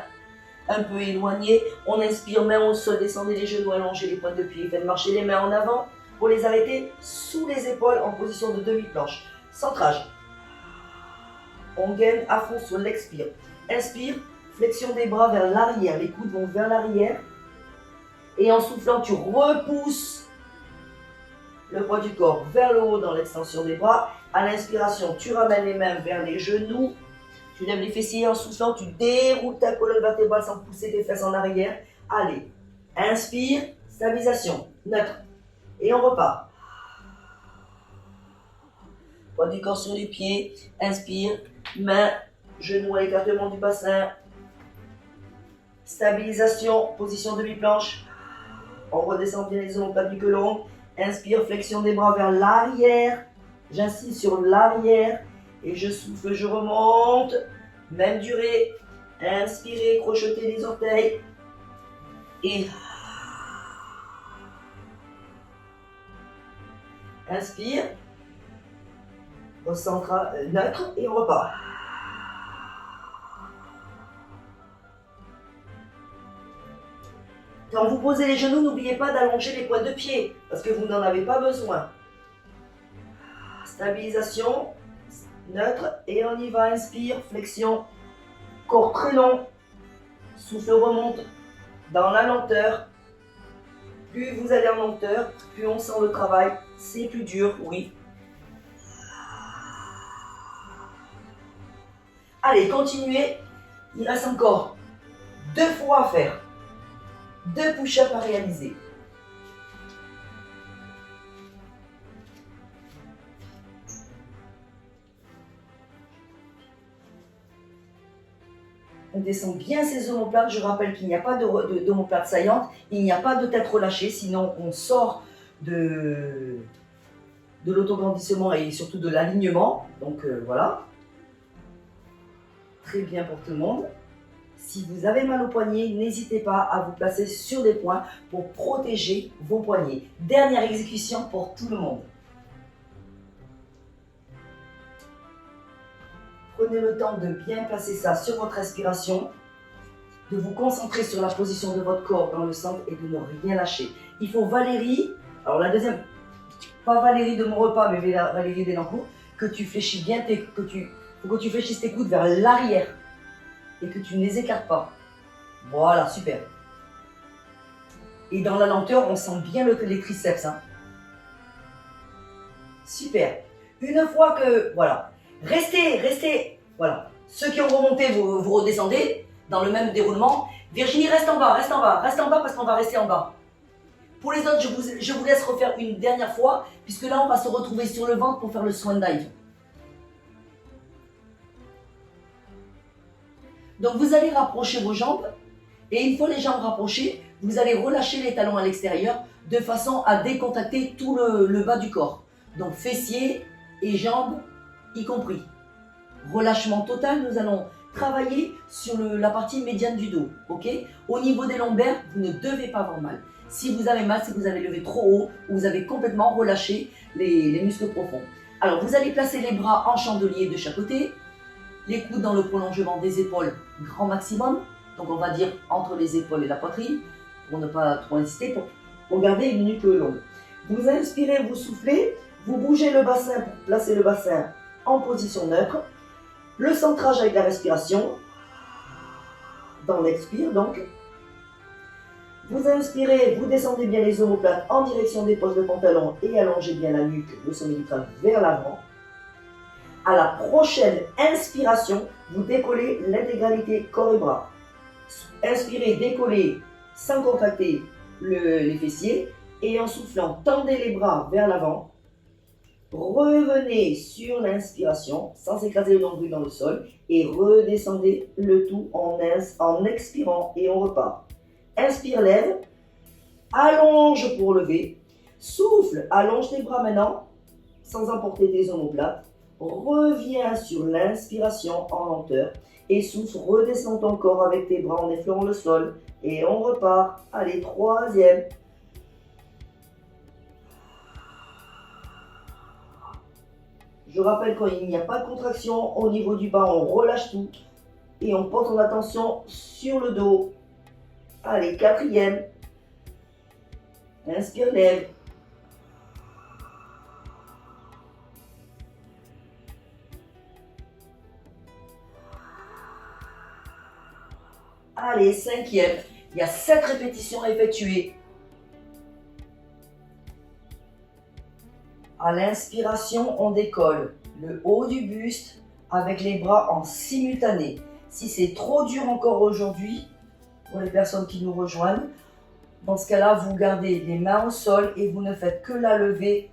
un peu éloignées. On inspire, main au sol, descendez les genoux, allongez les pointes de pied. Faites marcher les mains en avant pour les arrêter sous les épaules en position de demi-planche. Centrage. On gaine à fond sur l'expire. Inspire, flexion des bras vers l'arrière. Les coudes vont vers l'arrière. Et en soufflant, tu repousses le poids du corps vers le haut dans l'extension des bras. À l'inspiration, tu ramènes les mains vers les genoux. Tu lèves les fessiers en soufflant. Tu déroules ta colonne vertébrale sans pousser tes fesses en arrière. Allez, inspire, stabilisation, neutre. Et on repart. Poids du corps sur les pieds. Inspire, main, genoux à l'écartement du bassin. Stabilisation, position demi-planche. On redescend bien les omoplates du colon. Inspire, flexion des bras vers l'arrière. J'insiste sur l'arrière. Et je souffle, je remonte. Même durée. Inspirez, crochetez les orteils. Et inspire. Recentre neutre et on repart. Quand vous posez les genoux, n'oubliez pas d'allonger les pointes de pied parce que vous n'en avez pas besoin. Stabilisation, neutre et on y va. Inspire, flexion, corps très long. Souffle remonte dans la lenteur. Plus vous allez en lenteur, plus on sent le travail. C'est plus dur, oui. Allez, continuez. Il reste encore 2 fois à faire. 2 push-ups à réaliser. On descend bien ses omoplates. Je rappelle qu'il n'y a pas d'omoplate saillante. Il n'y a pas de tête relâchée. Sinon, on sort de l'autograndissement et surtout de l'alignement. Donc voilà. Très bien pour tout le monde. Si vous avez mal au poignet, n'hésitez pas à vous placer sur des points pour protéger vos poignets. Dernière exécution pour tout le monde. Prenez le temps de bien placer ça sur votre respiration, de vous concentrer sur la position de votre corps dans le centre et de ne rien lâcher. Il faut Valérie, alors la deuxième, pas Valérie de mon repas, mais Valérie Denancourt, que tu fléchis bien, que tu fléchisses tes coudes vers l'arrière et que tu ne les écartes pas. Voilà, super. Et dans la lenteur, on sent bien les triceps. Hein. Super. Une fois que, voilà, restez, voilà. Ceux qui ont remonté, vous redescendez dans le même déroulement. Virginie, reste en bas parce qu'on va rester en bas. Pour les autres, je vous laisse refaire une dernière fois, puisque là, on va se retrouver sur le ventre pour faire le swan dive. Donc, vous allez rapprocher vos jambes, et une fois les jambes rapprochées, vous allez relâcher les talons à l'extérieur, de façon à décontacter tout le bas du corps. Donc, fessiers et jambes y compris. Relâchement total, nous allons travailler sur la partie médiane du dos, ok? Au niveau des lombaires, vous ne devez pas avoir mal. Si vous avez mal, c'est que vous avez levé trop haut ou vous avez complètement relâché les muscles profonds. Alors, vous allez placer les bras en chandelier de chaque côté, les coudes dans le prolongement des épaules, grand maximum. Donc, on va dire entre les épaules et la poitrine, pour ne pas trop insister, pour garder une nuque longue. Vous inspirez, vous soufflez, vous bougez le bassin pour placer le bassin en position neutre. Le centrage avec la respiration, dans l'expire donc. Vous inspirez, vous descendez bien les omoplates en direction des poches de pantalon et allongez bien la nuque, le sommet du crâne vers l'avant. À la prochaine inspiration, vous décollez l'intégralité corps et bras. Inspirez, décollez sans contracter les fessiers et en soufflant, tendez les bras vers l'avant. Revenez sur l'inspiration sans écraser le nombril dans le sol et redescendez le tout en expirant et on repart. Inspire, lève, allonge pour lever, souffle, allonge tes bras maintenant sans emporter tes omoplates. Reviens sur l'inspiration en lenteur et souffle, redescends ton corps avec tes bras en effleurant le sol et on repart. Allez, troisième. Je rappelle quand il n'y a pas de contraction au niveau du bas, on relâche tout et on porte son attention sur le dos. Allez, quatrième. Inspire, lève. Allez, cinquième. Il y a 7 répétitions à effectuer. À l'inspiration, on décolle le haut du buste avec les bras en simultané. Si c'est trop dur encore aujourd'hui, pour les personnes qui nous rejoignent, dans ce cas-là, vous gardez les mains au sol et vous ne faites que la levée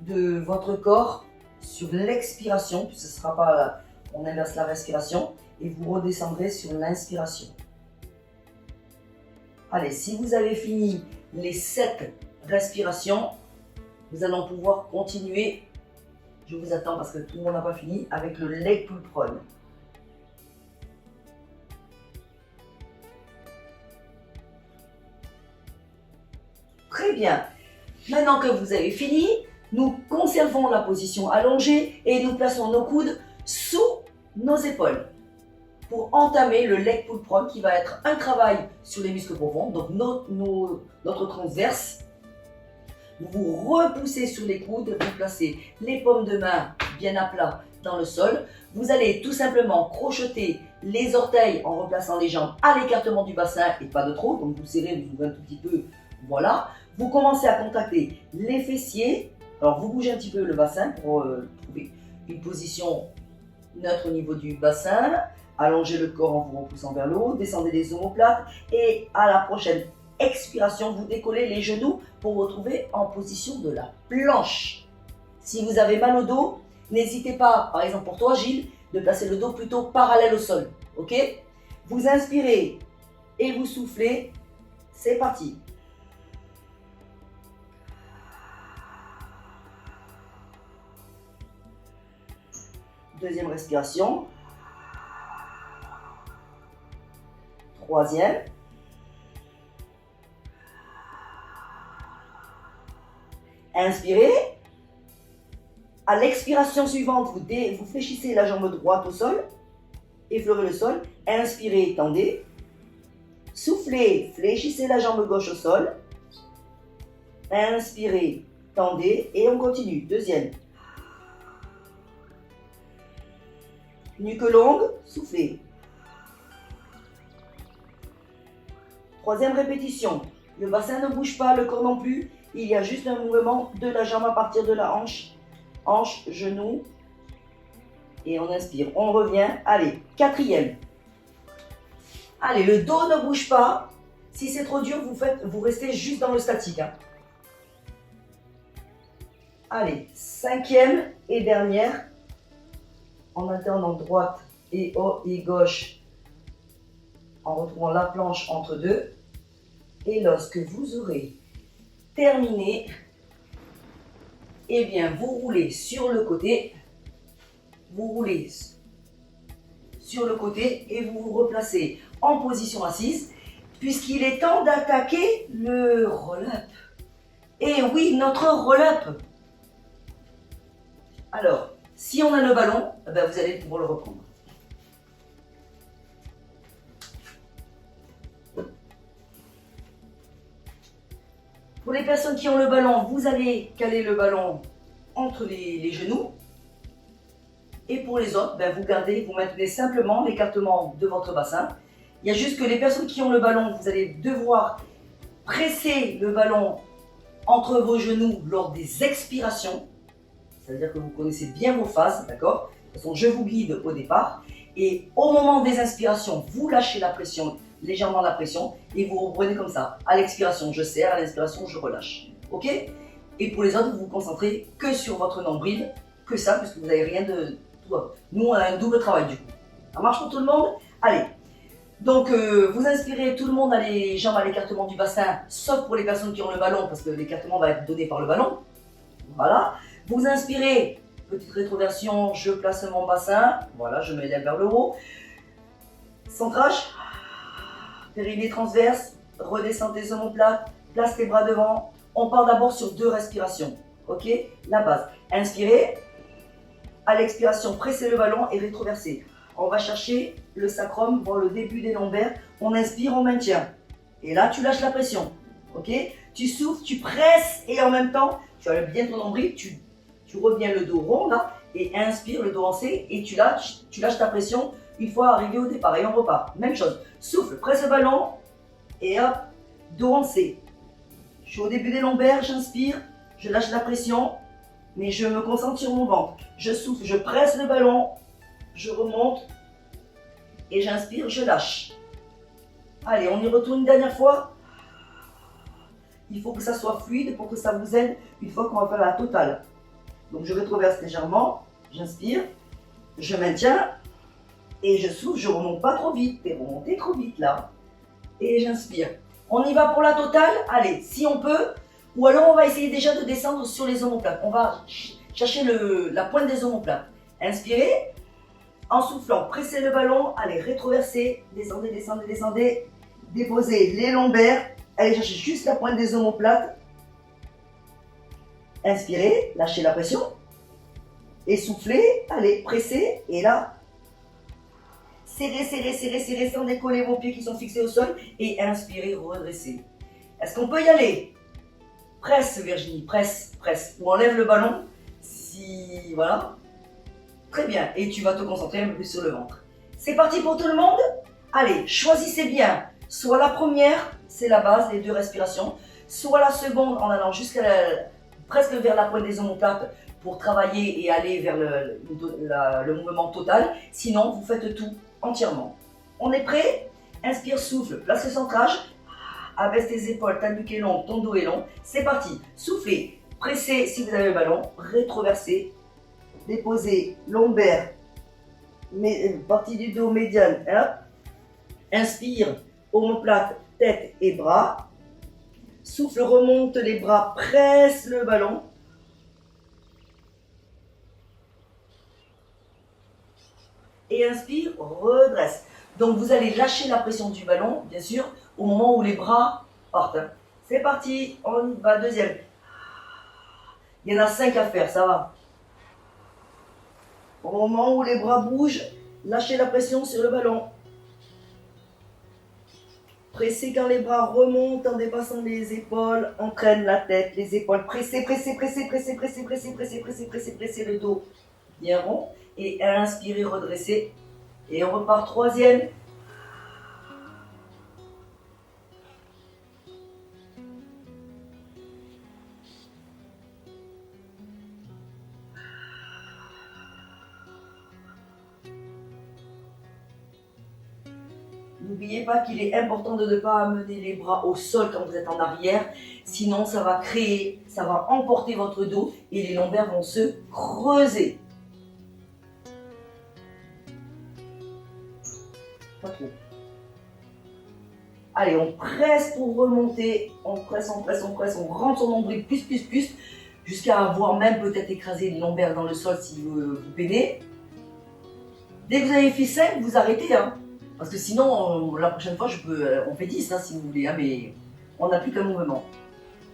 de votre corps sur l'expiration, puis ce ne sera pas, on inverse la respiration, et vous redescendrez sur l'inspiration. Allez, si vous avez fini les 7 respirations, nous allons pouvoir continuer. Je vous attends parce que tout le monde n'a pas fini avec le leg pull prone. Très bien. Maintenant que vous avez fini, nous conservons la position allongée et nous plaçons nos coudes sous nos épaules pour entamer le leg pull prone qui va être un travail sur les muscles profonds, donc notre transverse. Vous vous repoussez sur les coudes, vous placez les paumes de main bien à plat dans le sol. Vous allez tout simplement crocheter les orteils en replaçant les jambes à l'écartement du bassin et pas de trop, donc vous serrez, vous ouvrez un tout petit peu, voilà. Vous commencez à contacter les fessiers, alors vous bougez un petit peu le bassin pour trouver une position neutre au niveau du bassin. Allongez le corps en vous repoussant vers le haut, descendez les omoplates et à la prochaine expiration, vous décollez les genoux pour vous retrouver en position de la planche. Si vous avez mal au dos, n'hésitez pas, par exemple pour toi Gilles, de placer le dos plutôt parallèle au sol. Ok? Vous inspirez et vous soufflez. C'est parti. Deuxième respiration. Troisième. Inspirez. À l'expiration suivante, vous fléchissez la jambe droite au sol. Effleurez le sol. Inspirez, tendez. Soufflez, fléchissez la jambe gauche au sol. Inspirez, tendez et on continue. Deuxième. Nuque longue, soufflez. Troisième répétition. Le bassin ne bouge pas, le corps non plus. Il y a juste un mouvement de la jambe à partir de la hanche. Hanche, genou. Et on inspire. On revient. Allez, quatrième. Allez, le dos ne bouge pas. Si c'est trop dur, vous restez juste dans le statique. Hein. Allez, cinquième et dernière. En alternant droite et haut et gauche. En retrouvant la planche entre deux. Et lorsque vous aurez terminé, eh bien, vous roulez sur le côté. Vous roulez sur le côté et vous vous replacez en position assise puisqu'il est temps d'attaquer le roll-up. Et oui, notre roll-up. Alors, si on a le ballon, ben vous allez pouvoir le reprendre. Pour les personnes qui ont le ballon, vous allez caler le ballon entre les genoux. Et pour les autres, ben, vous maintenez simplement l'écartement de votre bassin. Il y a juste que les personnes qui ont le ballon, vous allez devoir presser le ballon entre vos genoux lors des expirations. C'est-à-dire que vous connaissez bien vos phases, d'accord? De toute façon, je vous guide au départ. Et au moment des inspirations, vous lâchez la pression, légèrement la pression, et vous reprenez comme ça. À l'expiration, je serre, à l'inspiration, je relâche. Ok? Et pour les autres, vous vous concentrez que sur votre nombril, que ça, puisque vous n'avez rien de... Nous, on a un double travail du coup. Ça marche pour tout le monde? Allez. Donc, vous inspirez, tout le monde a les jambes à l'écartement du bassin, sauf pour les personnes qui ont le ballon, parce que l'écartement va être donné par le ballon. Voilà. Vous inspirez, petite rétroversion, je place mon bassin. Voilà, je m'élève vers le haut. Centrage. Périnée transverse. Redescends tes omoplates. Place tes bras devant. On part d'abord sur 2 respirations. Ok? La base. Inspirez. À l'expiration, pressez le ballon et rétroversez. On va chercher le sacrum, voir le début des lombaires. On inspire, on maintient. Et là, tu lâches la pression. Ok? Tu souffles, tu presses et en même temps, tu as bien ton nombril, tu reviens le dos rond là et inspire le dos en C et tu lâches ta pression une fois arrivé au départ et on repart. Même chose. Souffle, presse le ballon et hop, dos en C. Je suis au début des lombaires, j'inspire, je lâche la pression. Mais je me concentre sur mon ventre. Je souffle, je presse le ballon, je remonte et j'inspire, je lâche. Allez, on y retourne une dernière fois. Il faut que ça soit fluide pour que ça vous aide une fois qu'on va faire la totale. Donc je rétroverse légèrement, j'inspire, je maintiens et je souffle, je remonte pas trop vite. T'es remonté trop vite là. Et j'inspire. On y va pour la totale. Allez, si on peut. Ou alors on va essayer déjà de descendre sur les omoplates. On va chercher la pointe des omoplates. Inspirez. En soufflant, pressez le ballon. Allez, rétroversez. Descendez, descendez, descendez. Déposez les lombaires. Allez chercher juste la pointe des omoplates. Inspirez, lâchez la pression. Et soufflez. Allez, pressez. Et là, serrez, serrez, serrez, serrez sans décoller vos pieds qui sont fixés au sol. Et inspirez, redressez. Est-ce qu'on peut y aller? Presse Virginie, presse, presse. Ou enlève le ballon. Si, voilà. Très bien. Et tu vas te concentrer un peu plus sur le ventre. C'est parti pour tout le monde? Allez, choisissez bien. Soit la première, c'est la base, les 2 respirations. Soit la seconde en allant presque vers la pointe des omoplates pour travailler et aller vers le mouvement total. Sinon, vous faites tout entièrement. On est prêt? Inspire, souffle, place le centrage. Abaisse tes épaules, ta nuque est longue, ton dos est long. C'est parti. Soufflez, pressez si vous avez le ballon, rétroversez, déposez lombaire, partie du dos médiane. Hop. Inspire, omoplate, tête et bras. Souffle, remonte les bras, presse le ballon. Et inspire, redresse. Donc vous allez lâcher la pression du ballon, bien sûr, au moment où les bras partent. C'est parti, on y va, deuxième. Il y en a 5 à faire, ça va. Au moment où les bras bougent, lâchez la pression sur le ballon. Pressez quand les bras remontent en dépassant les épaules, entraîne la tête, les épaules. Pressez, pressez, pressez, pressez, pressez, pressez, pressez, pressez, pressez, pressez le dos bien rond. Et inspirez, redressez. Et on repart troisième. N'oubliez pas qu'il est important de ne pas amener les bras au sol quand vous êtes en arrière, sinon ça va emporter votre dos et les lombaires vont se creuser. Pas trop. Allez, on presse pour remonter, on presse, on presse, on presse, on rentre son nombril plus, jusqu'à avoir même peut-être écrasé les lombaires dans le sol si vous peinez. Dès que vous avez fait 5, vous arrêtez, hein. Parce que sinon, la prochaine fois, on fait 10 hein, si vous voulez, hein, mais on n'a plus qu'un mouvement.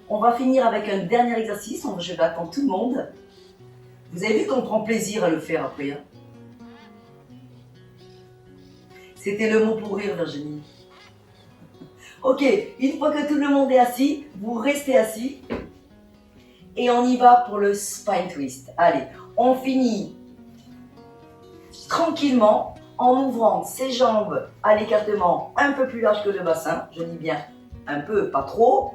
On va finir avec un dernier exercice, je vais attendre tout le monde. Vous avez vu qu'on prend plaisir à le faire après. Hein. C'était le mot pour rire, Virginie. Ok, une fois que tout le monde est assis, vous restez assis. Et on y va pour le spine twist. Allez, on finit tranquillement en ouvrant ses jambes à l'écartement un peu plus large que le bassin. Je dis bien un peu, pas trop.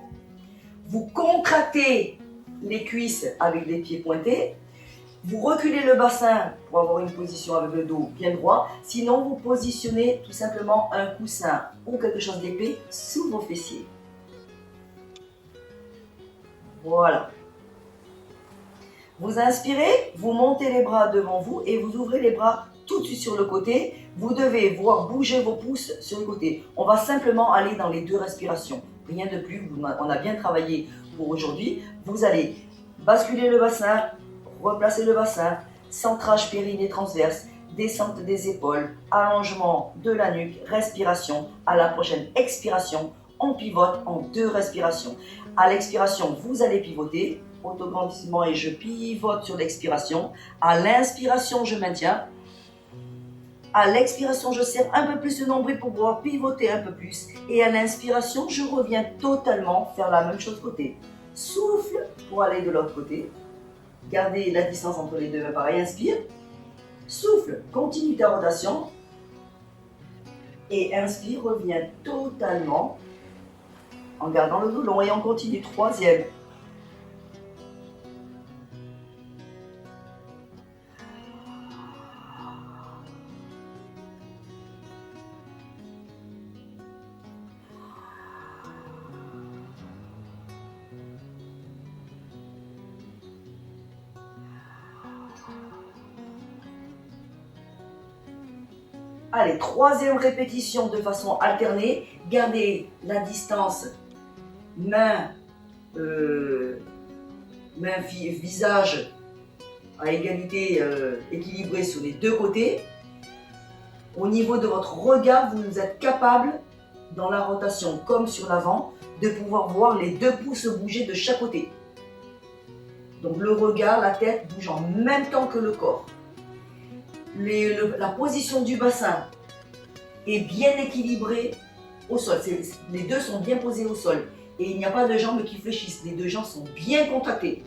Vous contractez les cuisses avec les pieds pointés. Vous reculez le bassin pour avoir une position avec le dos bien droit. Sinon, vous positionnez tout simplement un coussin ou quelque chose d'épais sous vos fessiers. Voilà. Vous inspirez, vous montez les bras devant vous et vous ouvrez les bras tout de suite sur le côté. Vous devez voir bouger vos pouces sur le côté. On va simplement aller dans les 2 respirations. Rien de plus, on a bien travaillé pour aujourd'hui. Vous allez basculer le bassin, replacer le bassin, centrage périnée transverse, descente des épaules, allongement de la nuque, respiration. À la prochaine expiration, on pivote en 2 respirations. À l'expiration, vous allez pivoter, autograndissement et je pivote sur l'expiration. À l'inspiration, je maintiens. À l'expiration, je serre un peu plus le nombril pour pouvoir pivoter un peu plus. Et à l'inspiration, je reviens totalement faire la même chose côté. Souffle pour aller de l'autre côté. Gardez la distance entre les 2 mains, pareil, inspire. Souffle, continue ta rotation. Et inspire, reviens totalement en gardant le dos long et on continue. 3e. Allez, 3e répétition de façon alternée. Gardez la distance main, visage à égalité, équilibré sur les 2 côtés. Au niveau de votre regard, vous êtes capable, dans la rotation comme sur l'avant, de pouvoir voir les 2 pouces bouger de chaque côté. Donc le regard, la tête bouge en même temps que le corps. La position du bassin est bien équilibrée au sol. Les 2 sont bien posés au sol. Et il n'y a pas de jambes qui fléchissent. Les 2 jambes sont bien contractées.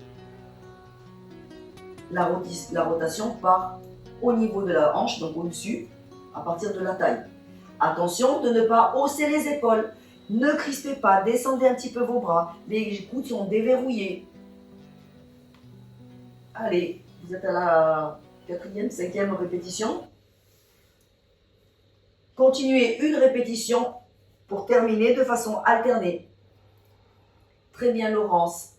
La rotation part au niveau de la hanche, donc au-dessus, à partir de la taille. Attention de ne pas hausser les épaules. Ne crispez pas, descendez un petit peu vos bras. Les coudes sont déverrouillés. Allez, vous êtes à la 4e, 5e répétition. Continuez une répétition pour terminer de façon alternée. Très bien, Laurence.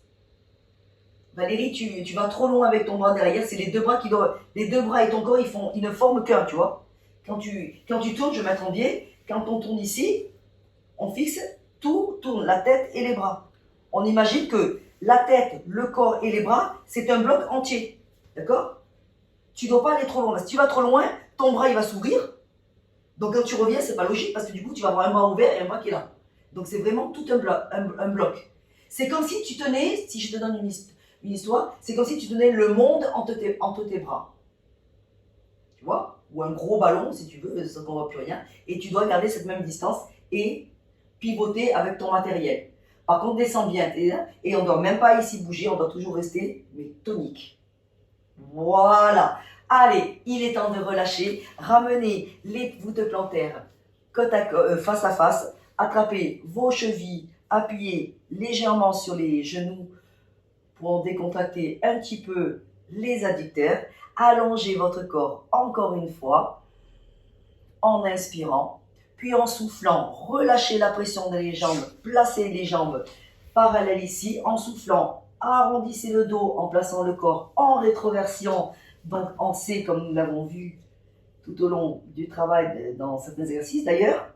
Valérie, tu vas trop loin avec ton bras derrière. C'est les 2 bras qui doivent. Les 2 bras et ton corps, ils ne forment qu'un, tu vois. Quand tu tournes, je vais mettre en biais. Quand on tourne ici, on fixe, tout tourne, la tête et les bras. On imagine que la tête, le corps et les bras, c'est un bloc entier. D'accord? Tu ne dois pas aller trop loin. Si tu vas trop loin, ton bras il va s'ouvrir. Donc quand tu reviens, c'est pas logique parce que du coup, tu vas avoir un bras ouvert et un bras qui est là. Donc c'est vraiment tout un bloc. C'est comme si tu tenais, si je te donne une histoire, c'est comme si tu tenais le monde entre tes bras. Tu vois? Ou un gros ballon, si tu veux, ça ne voit plus rien. Et tu dois garder cette même distance et pivoter avec ton matériel. Par contre, descends bien. Et on ne doit même pas ici bouger, on doit toujours rester mais tonique. Voilà. Allez, il est temps de relâcher. Ramenez les voûtes plantaires face à face. Attrapez vos chevilles, appuyez légèrement sur les genoux pour décontracter un petit peu les adducteurs. Allongez votre corps encore une fois en inspirant. Puis en soufflant, relâchez la pression dans les jambes. Placez les jambes parallèles ici. En soufflant, arrondissez le dos en plaçant le corps en rétroversion. Donc en C, comme nous l'avons vu tout au long du travail dans certains exercices d'ailleurs.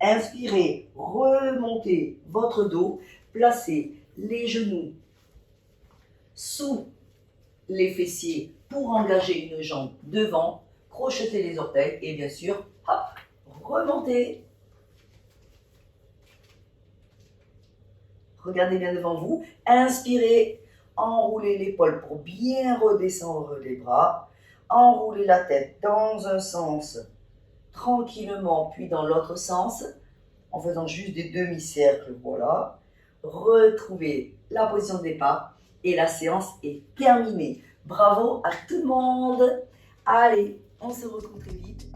Inspirez, remontez votre dos, placez les genoux sous les fessiers pour engager une jambe devant, crochetez les orteils et bien sûr, hop, remontez. Regardez bien devant vous, inspirez, enroulez l'épaule pour bien redescendre les bras, enroulez la tête dans un sens tranquillement, puis dans l'autre sens. en faisant juste des demi-cercles, voilà. Retrouvez la position de départ et la séance est terminée. Bravo à tout le monde. Allez, on se retrouve très vite.